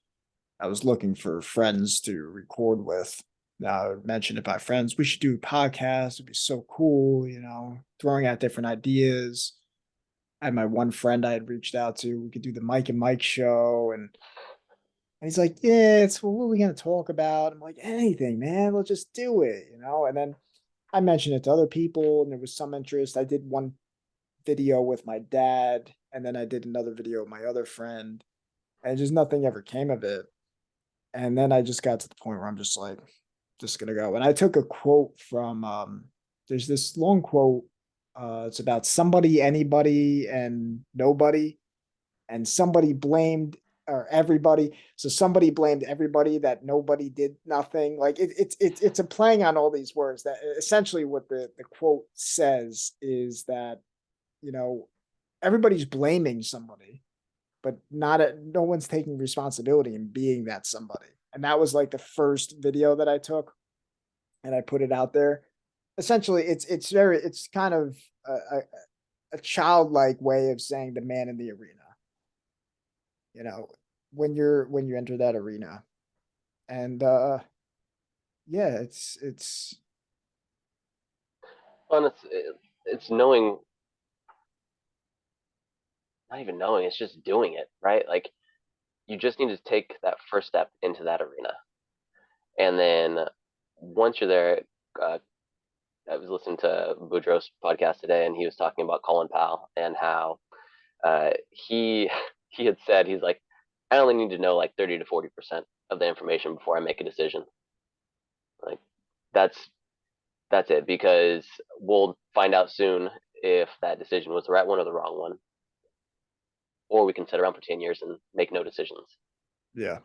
Speaker 1: I was looking for friends to record with. I mentioned it by friends. We should do a podcast. It'd be so cool, throwing out different ideas. I had my one friend I had reached out to. We could do the Mike and Mike show. And he's like, yeah, it's what are we going to talk about? I'm like, anything, man. We'll just do it. And then I mentioned it to other people, and there was some interest. I did one video with my dad, and then I did another video with my other friend, and just nothing ever came of it. And then I just got to the point where I'm just like, just gonna go. And I took a quote from there's this long quote. It's about somebody, anybody, and nobody, and somebody blamed or everybody. So somebody blamed everybody that nobody did nothing. Like it's a playing on all these words. That essentially what the quote says is that you know everybody's blaming somebody, but no one's taking responsibility and being that somebody. And that was like the first video that I took, and I put it out there. Essentially, it's kind of a childlike way of saying the man in the arena. You know, when you enter that arena, and yeah, it's
Speaker 2: Well, and it's knowing, not even knowing, it's just doing it, right? Like, you just need to take that first step into that arena, and then once you're there, uh, I was listening to Boudreaux's podcast today, and he was talking about Colin Powell and how he he had said, he's like, I only need to know like 30 to 40% of the information before I make a decision. Like, that's that's it, because we'll find out soon if that decision was the right one or the wrong one, or we can sit around for 10 years and make no decisions.
Speaker 1: yeah.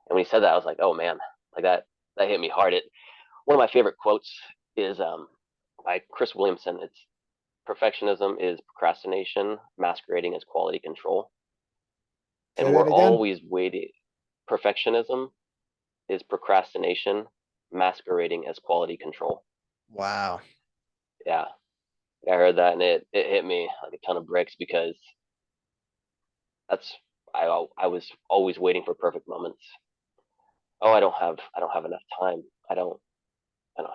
Speaker 2: And when he said that, I was like, oh man, like that hit me hard. One of my favorite quotes is by Chris Williamson. It's, perfectionism is procrastination masquerading as quality control.
Speaker 1: Say
Speaker 2: And
Speaker 1: that
Speaker 2: we're
Speaker 1: again.
Speaker 2: always waiting. Perfectionism is procrastination masquerading as quality control.
Speaker 1: Wow.
Speaker 2: Yeah, I heard that, and it hit me like a ton of bricks, because that's I was always waiting for perfect moments. Oh, I don't have enough time. I don't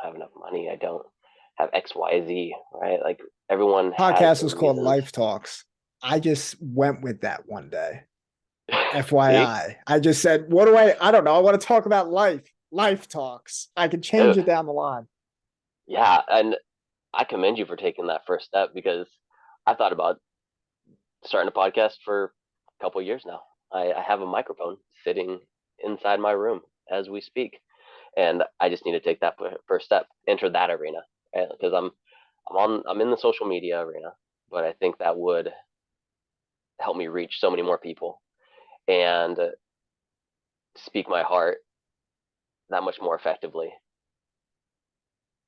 Speaker 2: have enough money. I don't have XYZ, right? Like, everyone has
Speaker 1: Podcast
Speaker 2: their
Speaker 1: was called
Speaker 2: reasons.
Speaker 1: Life Talks. I just went with that one day.
Speaker 2: See?
Speaker 1: FYI. I just said, what do I don't know. I want to talk about life. Life talks. I can change it down the line.
Speaker 2: Yeah, and I commend you for taking that first step, because I thought about starting a podcast for a couple of years now. I have a microphone sitting inside my room as we speak. And I just need to take that first step, enter that arena, right? Because I'm in the social media arena, but I think that would help me reach so many more people and speak my heart that much more effectively.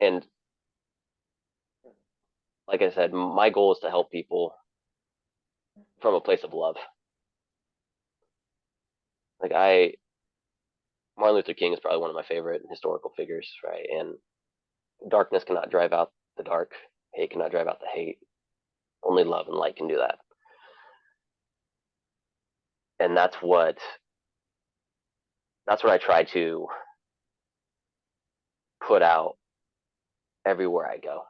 Speaker 2: And like I said, my goal is to help people from a place of love. Like Martin Luther King is probably one of my favorite historical figures, right? And darkness cannot drive out the dark, hate cannot drive out the hate. Only love and light can do that. And that's what I try to put out everywhere I go.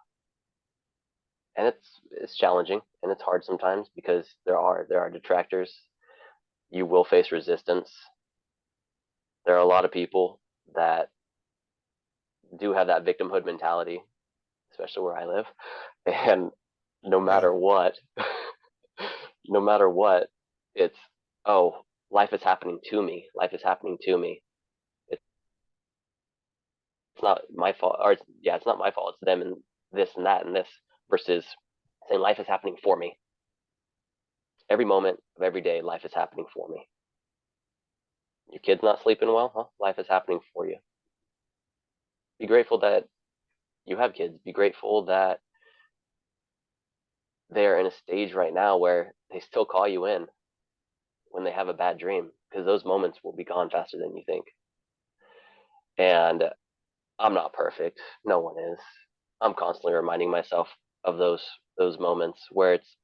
Speaker 2: And it's challenging and it's hard sometimes because there are detractors. You will face resistance. There are a lot of people that do have that victimhood mentality, especially where I live. And no
Speaker 1: Yeah.
Speaker 2: matter what, no matter what, it's, oh, life is happening to me. Life is happening to me. It's not my fault, or it's not my fault. It's them and this and that and this, versus saying life is happening for me. Every moment of every day, life is happening for me. Your kid's not sleeping well, huh? Life is happening for you. Be grateful that you have kids. Be grateful that they're in a stage right now where they still call you in when they have a bad dream, because those moments will be gone faster than you think. And I'm not perfect. No one is. I'm constantly reminding myself of those moments where it's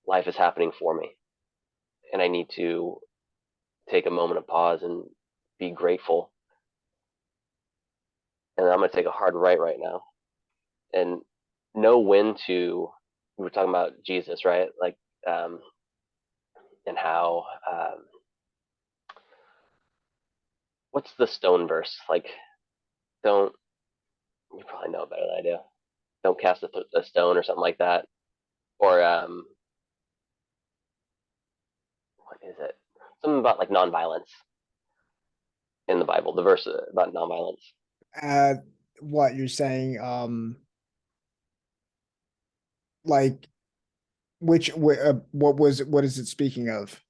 Speaker 2: life is happening for me, and I need to take a moment of pause and be grateful. And I'm going to take a hard right now and know when to. We were talking about Jesus, right? Like, um, and how what's the stone verse? Like, don't, you probably know better than I do. Don't cast a stone or something like that. Or what is it? Something about like nonviolence in the Bible. The verse about nonviolence.
Speaker 1: Uh, what you're saying, like what is it speaking of?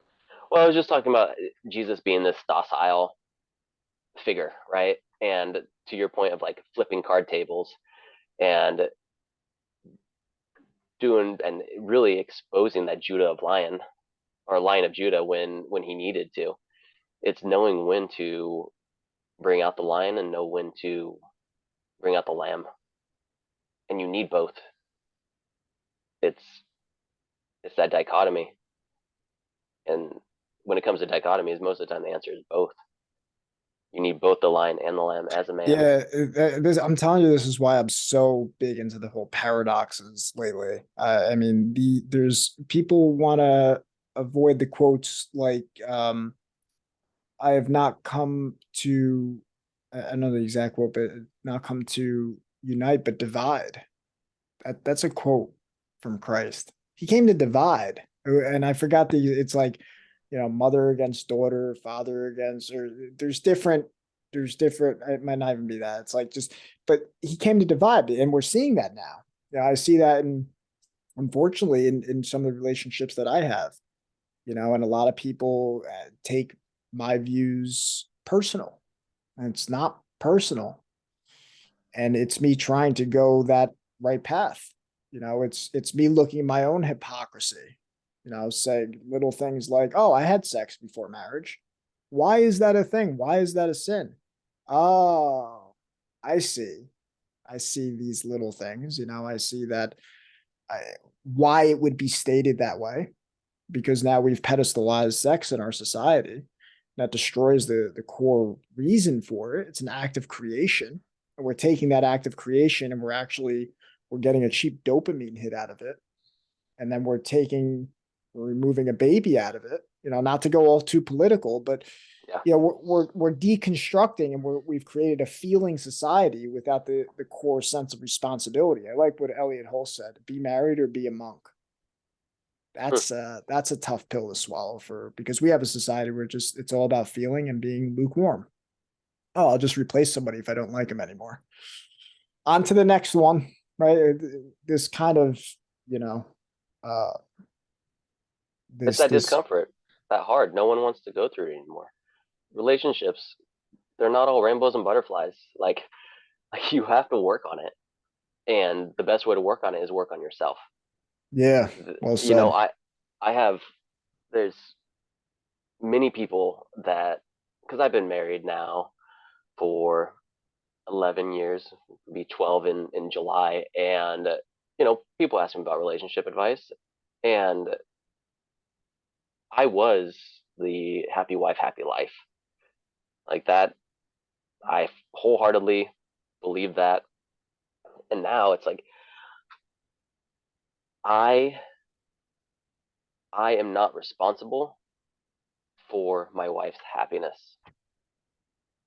Speaker 2: Well, I was just talking about Jesus being this docile figure, right? And to your point of like flipping card tables and doing and really exposing that Judah of Lion or Lion of Judah when he needed to. It's knowing when to bring out the lion and know when to bring out the lamb. And you need both. It's it's that dichotomy. And when it comes to dichotomies, most of the time the answer is both. You need both the lion and the lamb as a man.
Speaker 1: Yeah, I'm telling you, this is why I'm so big into the whole paradoxes lately. I mean, there's people want to avoid the quotes like, "I have not come to," I know the exact quote, but not come to unite but divide. That's a quote from Christ. He came to divide, and I forgot the. It's like, mother against daughter, father against, or there's different. There's different. It might not even be that. It's like just, but he came to divide, and we're seeing that now. Yeah, I see that, in unfortunately, in some of the relationships that I have. And a lot of people take my views personal, and it's not personal, and it's me trying to go that right path. It's me looking at my own hypocrisy. Saying little things like, "Oh, I had sex before marriage. Why is that a thing? Why is that a sin?" Oh, I see. I see these little things. I see that I, why it would be stated that way, because now we've pedestalized sex in our society. That destroys the core reason for it. It's an act of creation, and we're taking that act of creation and we're getting a cheap dopamine hit out of it, and then we're removing a baby out of it. Not to go all too political, but
Speaker 2: Yeah.
Speaker 1: we're deconstructing, and we've created a feeling society without the core sense of responsibility. I like what Elliot Hull said: "Be married or be a monk."
Speaker 2: Hmm.
Speaker 1: That's a tough pill to swallow for because we have a society where just it's all about feeling and being lukewarm. Oh, I'll just replace somebody if I don't like them anymore. On to the next one, right? This kind of, you know, uh,
Speaker 2: It's
Speaker 1: this
Speaker 2: that
Speaker 1: this
Speaker 2: discomfort, that hard. No one wants to go through it anymore. Relationships, they're not all rainbows and butterflies. Like you have to work on it, and the best way to work on it is work on yourself.
Speaker 1: yeah, well
Speaker 2: You know,
Speaker 1: said.
Speaker 2: I have there's many people that because I've been married now for 11 years, be 12 in July, and people ask me about relationship advice, and I was the happy wife, happy life like that. I wholeheartedly believe that, and now it's like I I am not responsible for my wife's happiness.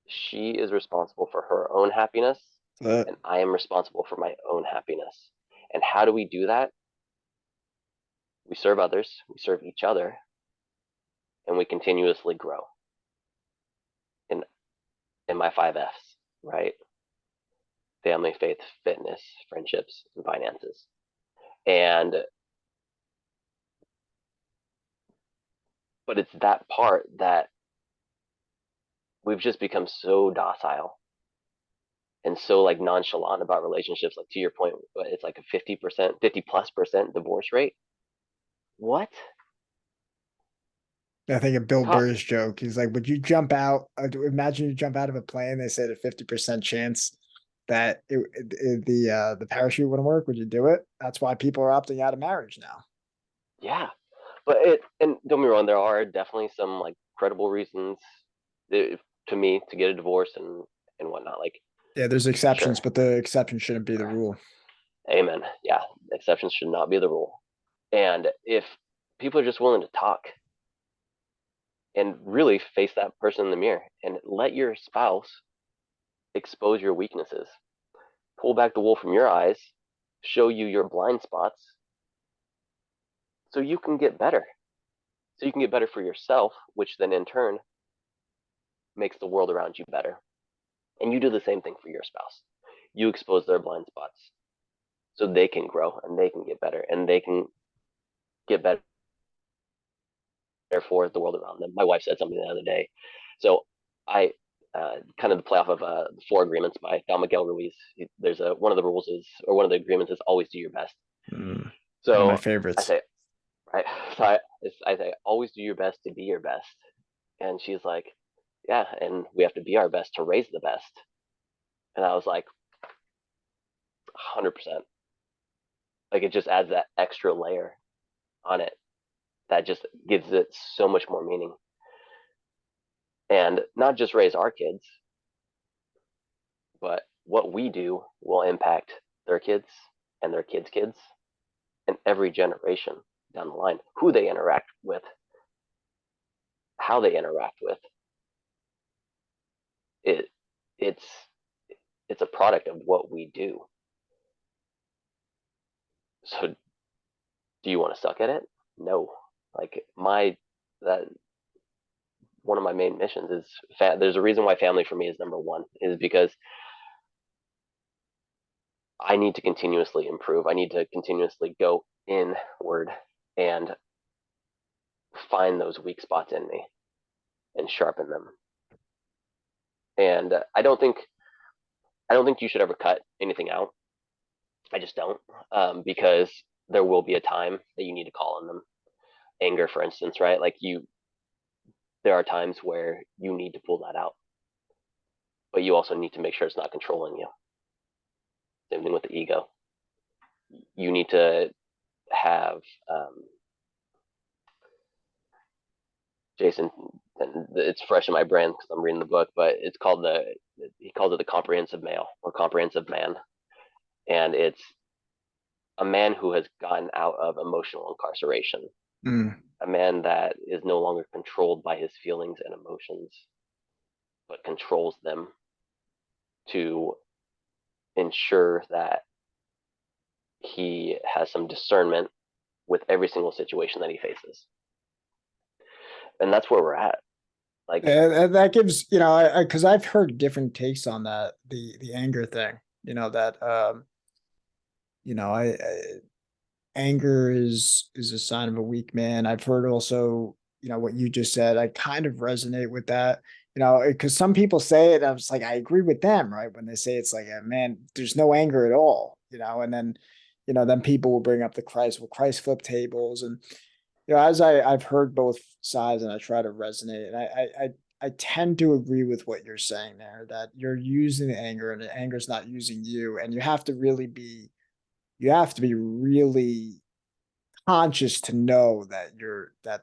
Speaker 2: She is responsible for her own happiness,
Speaker 1: Uh,
Speaker 2: and I am responsible for my own happiness. And how do we do that? We serve others, we serve each other, and we continuously grow in in my 5Fs, right? Family, faith, fitness, friendships, and finances. And but it's that part that we've just become so docile and so like nonchalant about relationships. Like to your point, it's like a 50%, 50+% divorce rate. What?
Speaker 1: I think of Bill
Speaker 2: Talk.
Speaker 1: Burr's joke. He's like, "Would you jump out? Imagine you jump out of a plane. They said a 50% chance that the parachute wouldn't work. Would you do it? That's why people are opting out of marriage now.
Speaker 2: Yeah. But and don't get me wrong, there are definitely some like credible reasons eh, to me to get a divorce and whatnot. Like,
Speaker 1: Yeah, there's exceptions,
Speaker 2: sure,
Speaker 1: but the exception shouldn't be the rule.
Speaker 2: amen. Yeah, exceptions should not be the rule. And if people are just willing to talk and really face that person in the mirror and let your spouse expose your weaknesses, pull back the wool from your eyes, show you your blind spots, so you can get better. So you can get better for yourself, which then in turn makes the world around you better. And you do the same thing for your spouse. You expose their blind spots so they can grow and they can get better and they can get better for the world around them. My wife said something the other day. So I kind of the play off of the Four Agreements by Don Miguel Ruiz. There's one of the rules is, or one of the agreements is always do your best.
Speaker 1: Mm, one of my
Speaker 2: So I
Speaker 1: favorites.
Speaker 2: say, right. So I say, always do your best to be your best. And she's like, yeah, and we have to be our best to raise the best. And I was like, 100%. Like it just adds that extra layer on it that just gives it so much more meaning. And not just raise our kids, but what we do will impact their kids and their kids' kids and every generation down the line. Who they interact with, how they interact with it. It's it's a product of what we do. So do you want to suck at it? No. Like my that one of my main missions is there's a reason why family for me is number one is because I need to continuously improve. I need to continuously go inward and find those weak spots in me and sharpen them. And I don't think you should ever cut anything out. I just don't, because there will be a time that you need to call on them. Anger, for instance, right? Like there are times where you need to pull that out, but you also need to make sure it's not controlling you. Same thing with the ego. You need to have Jason, and it's fresh in my brain because I'm reading the book, but it's called he calls it the comprehensive male or comprehensive man, and it's a man who has gotten out of emotional incarceration,
Speaker 1: Mm.
Speaker 2: a man that is no longer controlled by his feelings and emotions, but controls them to ensure that he has some discernment with every single situation that he faces. And that's where we're at. Like,
Speaker 1: That gives, because I've heard different takes on that, the anger thing, that, I anger is a sign of a weak man. I've heard also, what you just said. I kind of resonate with that, because some people say it. I was like, I agree with them, right? When they say it's like, man, there's no anger at all, and then, then people will bring up the Christ, well, Christ flip tables, and as I've heard both sides, and I try to resonate, and I tend to agree with what you're saying there, that you're using anger and the anger is not using you, and you have to be really conscious to know that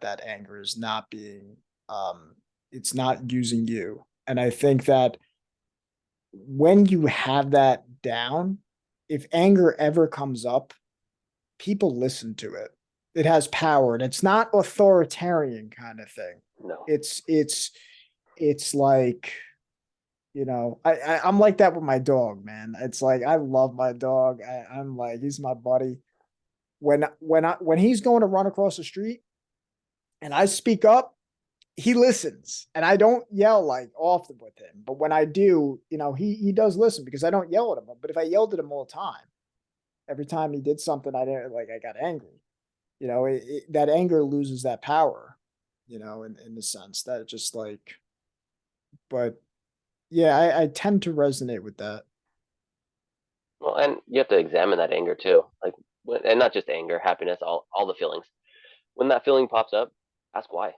Speaker 1: that anger is not being it's not using you. And I think that when you have that down, if anger ever comes up, people listen to it. It has power, and it's not authoritarian kind of thing.
Speaker 2: no.
Speaker 1: It's like, I'm like that with my dog, man. It's like I love my dog. I'm like, he's my buddy. When he's going to run across the street and I speak up, he listens, and I don't yell like often with him. But when I do, he does listen because I don't yell at him. But if I yelled at him all the time, every time he did something, I didn't like, I got angry. That anger loses that power, in the sense that it's just like, but yeah, I tend to resonate with that.
Speaker 2: Well, and you have to examine that anger too. Like, and not just anger, happiness, all the feelings. When that feeling pops up, ask why.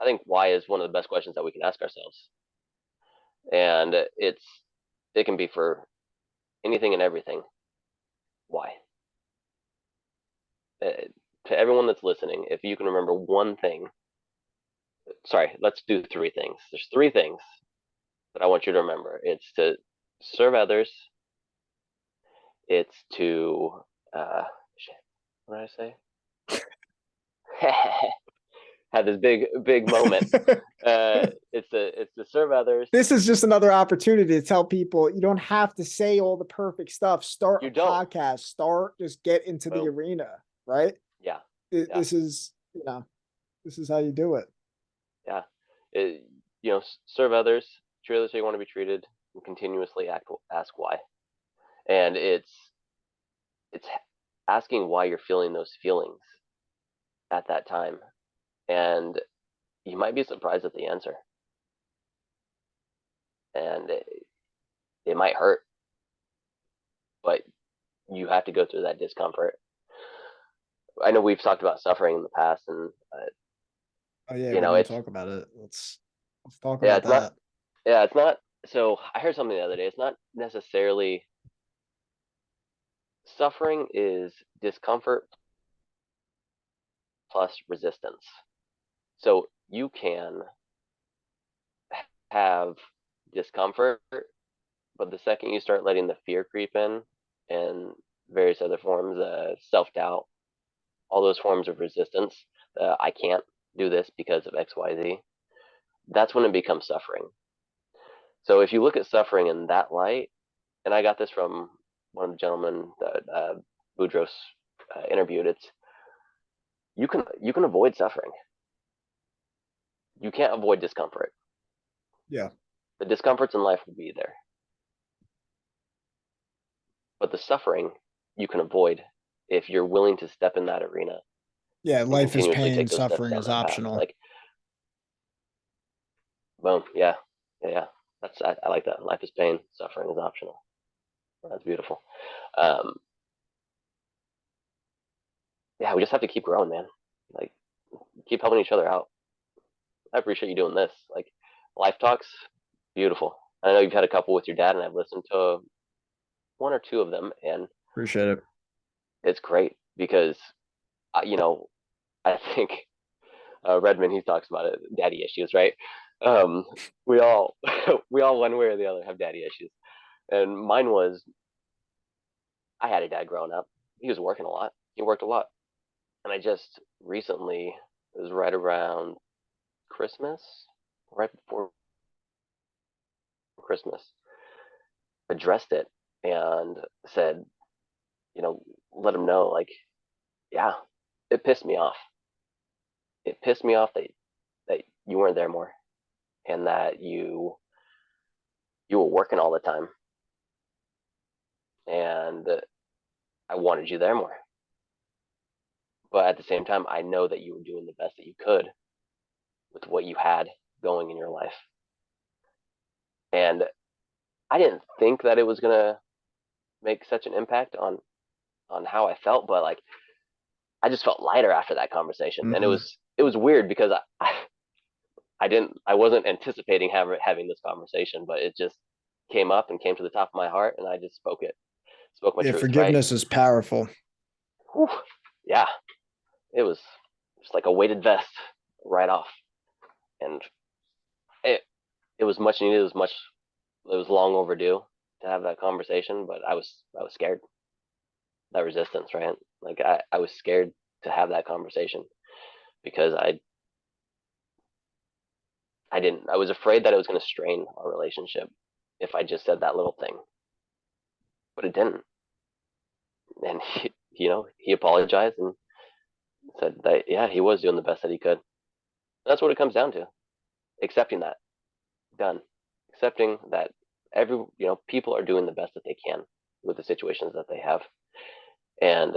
Speaker 2: I think why is one of the best questions that we can ask ourselves. And it can be for anything and everything. Why? Uh, to everyone that's listening, if you can remember one thing, sorry, let's do three things. There's three things that I want you to remember. It's to serve others. It's to shit, what did I say? Had this big moment. It's to serve others.
Speaker 1: This is just another opportunity to tell people you don't have to say all the perfect stuff. Start
Speaker 2: You
Speaker 1: a
Speaker 2: don't.
Speaker 1: podcast. Just get into the
Speaker 2: Boom.
Speaker 1: arena, right?
Speaker 2: Yeah. Yeah.
Speaker 1: This is, this is how you do it.
Speaker 2: Yeah. It, serve others, treat others how you want to be treated, and continuously ask why. And it's asking why you're feeling those feelings at that time, and you might be surprised at the answer, and it might hurt, but you have to go through that discomfort. I know we've talked about suffering in the past, and
Speaker 1: Oh yeah, we didn't
Speaker 2: it's
Speaker 1: talk about it. Let's talk
Speaker 2: yeah,
Speaker 1: about
Speaker 2: it's not
Speaker 1: that.
Speaker 2: yeah, it's not. So I heard something the other day. It's not necessarily suffering is discomfort plus resistance. So you can have discomfort, but the second you start letting the fear creep in and various other forms, self doubt, all those forms of resistance, I can't do this because of XYZ, that's when it becomes suffering. So if you look at suffering in that light, and I got this from one of the gentlemen that Boudros interviewed, it's you can avoid suffering. You can't avoid discomfort.
Speaker 1: Yeah.
Speaker 2: The discomforts in life will be there, but the suffering you can avoid if you're willing to step in that arena
Speaker 1: Yeah,
Speaker 2: and
Speaker 1: life is
Speaker 2: continuously
Speaker 1: pain,
Speaker 2: take those steps
Speaker 1: suffering
Speaker 2: down
Speaker 1: is
Speaker 2: that path.
Speaker 1: optional.
Speaker 2: Like, boom, yeah, yeah, yeah. I like that. Life is pain, suffering is optional. That's beautiful. Um, yeah, we just have to keep growing, man. Like, keep helping each other out. I appreciate you doing this. Like, life talks, beautiful. I know you've had a couple with your dad, and I've listened to one or two of them, and
Speaker 1: Appreciate it.
Speaker 2: it's great because, you know, I think Redmond, he talks about it, daddy issues, right? Um, we all, we all one way or the other have daddy issues, and mine was I had a dad growing up. He was working a lot. He worked a lot, and I just recently, it was right around Christmas, right before Christmas, addressed it and said, let him know, like, yeah, it pissed me off. It pissed me off that you weren't there more, and that you were working all the time, and I wanted you there more. But at the same time, I know that you were doing the best that you could with what you had going in your life. And I didn't think that it was gonna make such an impact on how I felt, but like I just felt lighter after that conversation. And
Speaker 1: Mm-hmm.
Speaker 2: it was weird because I wasn't anticipating having this conversation, but it just came up and came to the top of my heart, and I just spoke my
Speaker 1: Yeah,
Speaker 2: truth, right?
Speaker 1: forgiveness is powerful.
Speaker 2: Whew, yeah, it was just like a weighted vest right off, and it it was much needed. It was long overdue to have that conversation, but I was scared. That resistance, right? Like I was scared to have that conversation because I was afraid that it was going to strain our relationship if I just said that little thing, but it didn't. And he apologized and said that yeah, he was doing the best that he could. That's what it comes down to: accepting that. Done. Accepting that people are doing the best that they can with the situations that they have, and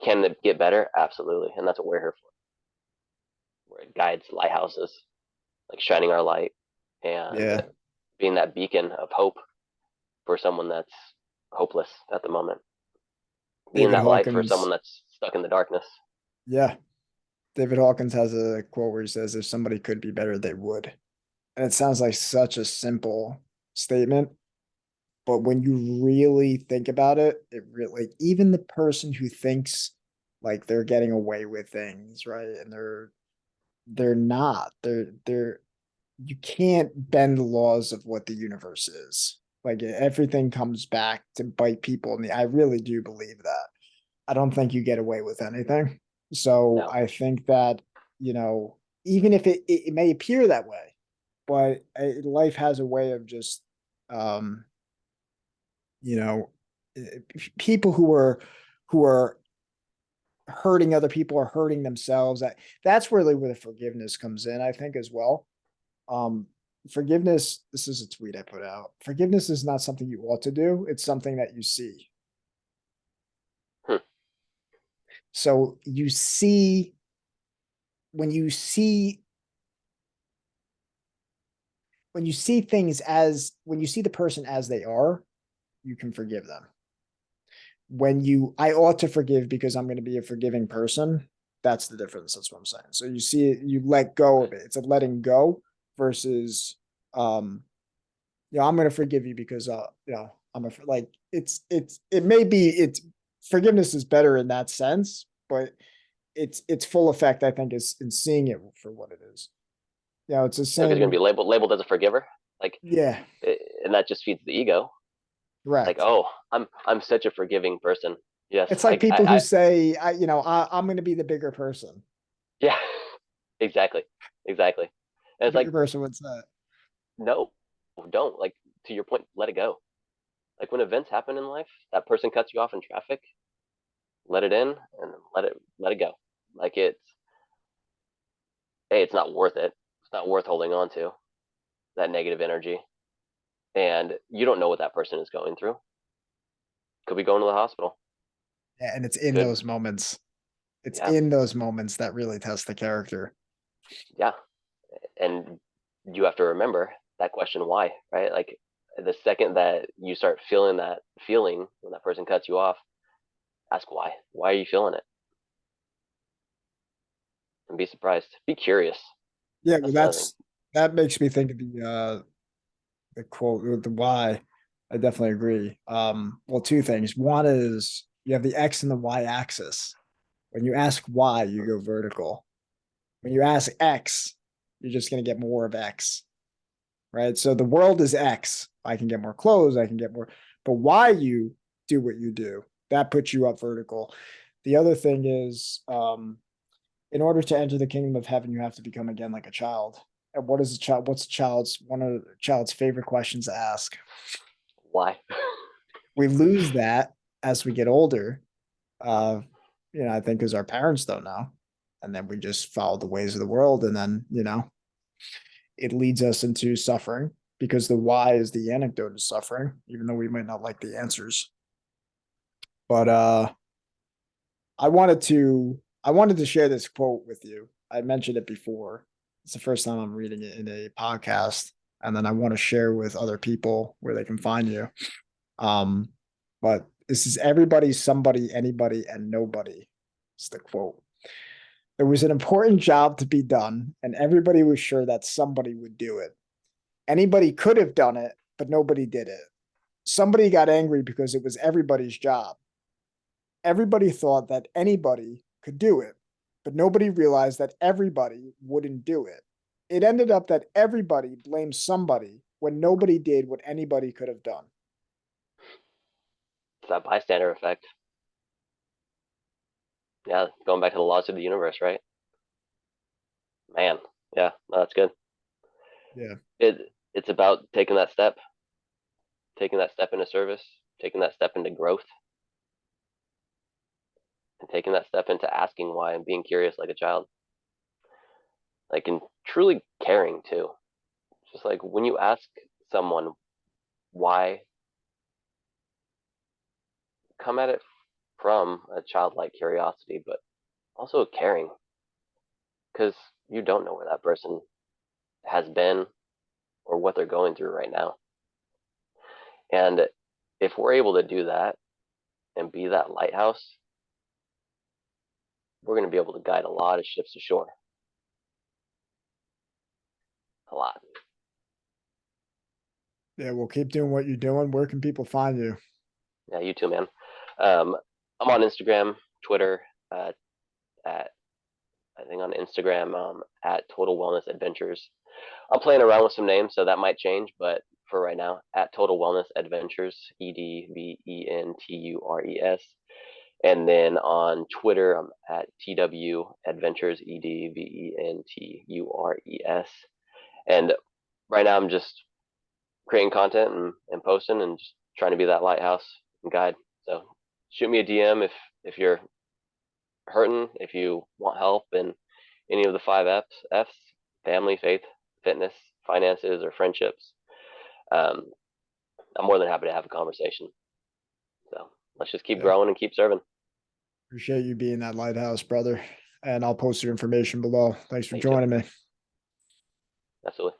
Speaker 2: can it get better? Absolutely, and that's what we're here for. We're guides, lighthouses, like shining our light and
Speaker 1: Yeah,
Speaker 2: being that beacon of hope for someone that's hopeless at the moment, being
Speaker 1: David
Speaker 2: that light for someone
Speaker 1: Hawkins.
Speaker 2: that's stuck in the darkness.
Speaker 1: Yeah, David Hawkins has a quote where he says, "If somebody could be better, they would." And it sounds like such a simple statement, but when you really think about it, it really, even the person who thinks like they're getting away with things, right? And they're not. They're you can't bend the laws of what the universe is. Like everything comes back to bite people in the I really do believe that. I don't think you get away with anything. So
Speaker 2: No,
Speaker 1: I think that, you know, even if it may appear that way, but life has a way of just, um, you know, people who are hurting other people or hurting themselves. That's really where the forgiveness comes in, I think, as well. Um, Forgiveness, this is a tweet I put out. Forgiveness is not something you ought to do, it's something that you see.
Speaker 2: hmm.
Speaker 1: So you see when you see when you see things as when you see the person as they are, you can forgive them. When you I ought to forgive because I'm going to be a forgiving person, that's the difference. That's what I'm saying. So you see it, you let go
Speaker 2: Okay.
Speaker 1: of it. It's a letting go versus um I'm going to forgive you because I'm like it may be it's forgiveness is better in that sense, but its full effect I think is in seeing it for what it is. It's the
Speaker 2: Because you're going to
Speaker 1: same.
Speaker 2: be labeled as a forgiver, like,
Speaker 1: Yeah,
Speaker 2: and that just feeds the ego. Like,
Speaker 1: correct.
Speaker 2: oh, I'm such a forgiving person. Yes,
Speaker 1: It's like people who say, I'm going to be the bigger person.
Speaker 2: yeah, exactly, exactly. And
Speaker 1: The
Speaker 2: it's
Speaker 1: bigger
Speaker 2: like,
Speaker 1: person would say,
Speaker 2: no, don't. Like, to your point, let it go. Like when events happen in life, that person cuts you off in traffic, let it in and let it go. Like it's not worth it. It's not worth holding on to that negative energy. And you don't know what that person is going through. Could be going to the hospital.
Speaker 1: yeah, and it's in
Speaker 2: Could
Speaker 1: those moments. It's
Speaker 2: Yeah,
Speaker 1: in those moments that really test the character.
Speaker 2: yeah. And you have to remember that question why, right? Like the second that you start feeling that feeling when that person cuts you off, ask why. Why are you feeling it? And be surprised. Be curious.
Speaker 1: Yeah, well,
Speaker 2: That's another thing.
Speaker 1: that makes me think of the quote with the why. I definitely agree. Well, two things. One is you have the X and the Y axis. When you ask why, you go vertical. When you ask X, you're just going to get more of X, right? So the world is X. I can get more clothes. I can get more. But why you do what you do, that puts you up vertical. The other thing is, in order to enter the kingdom of heaven, you have to become again like a child. And what is a child? What's a child's one of the child's favorite questions to ask?
Speaker 2: Why?
Speaker 1: We lose that as we get older. Uh, I think because our parents don't know. And then we just follow the ways of the world. And then, it leads us into suffering because the why is the anecdote of suffering, even though we might not like the answers. But I wanted to share this quote with you. I mentioned it before. It's the first time I'm reading it in a podcast, and then I want to share with other people where they can find you. Um, but this is everybody, somebody, anybody, and nobody. It's the quote. There was an important job to be done, and everybody was sure that somebody would do it. Anybody could have done it, but nobody did it. Somebody got angry because it was everybody's job. Everybody thought that anybody could do it, but nobody realized that everybody wouldn't do it. It ended up that everybody blamed somebody when nobody did what anybody could have done.
Speaker 2: It's that bystander effect. Yeah, going back to the laws of the universe, right? Man, yeah, no, that's good.
Speaker 1: Yeah.
Speaker 2: It's about taking that step into service, taking that step into growth, and taking that step into asking why and being curious like a child. Like, and truly caring too. Just like when you ask someone why, come at it from a childlike curiosity, but also caring, because you don't know where that person has been or what they're going through right now. And if we're able to do that and be that lighthouse, we're going to be able to guide a lot of ships ashore. A lot.
Speaker 1: Yeah, well, keep doing what you're doing. Where can people find you?
Speaker 2: Yeah, you too, man. Um, I'm on Instagram, Twitter, at I think on Instagram at Total Wellness Adventures. I'm playing around with some names, so that might change, but for right now, at Total Wellness Adventures, EDVENTURES. And then on Twitter, I'm at TW Adventures, EDVENTURES. And right now, I'm just creating content and posting and just trying to be that lighthouse and guide. So shoot me a DM if you're hurting, if you want help in any of the five F's: family, faith, fitness, finances, or friendships. Um, I'm more than happy to have a conversation. So let's just keep
Speaker 1: Yeah,
Speaker 2: growing and keep serving.
Speaker 1: appreciate you being that lighthouse, brother. And I'll post your information below. Thanks for
Speaker 2: You too.
Speaker 1: joining me.
Speaker 2: Absolutely.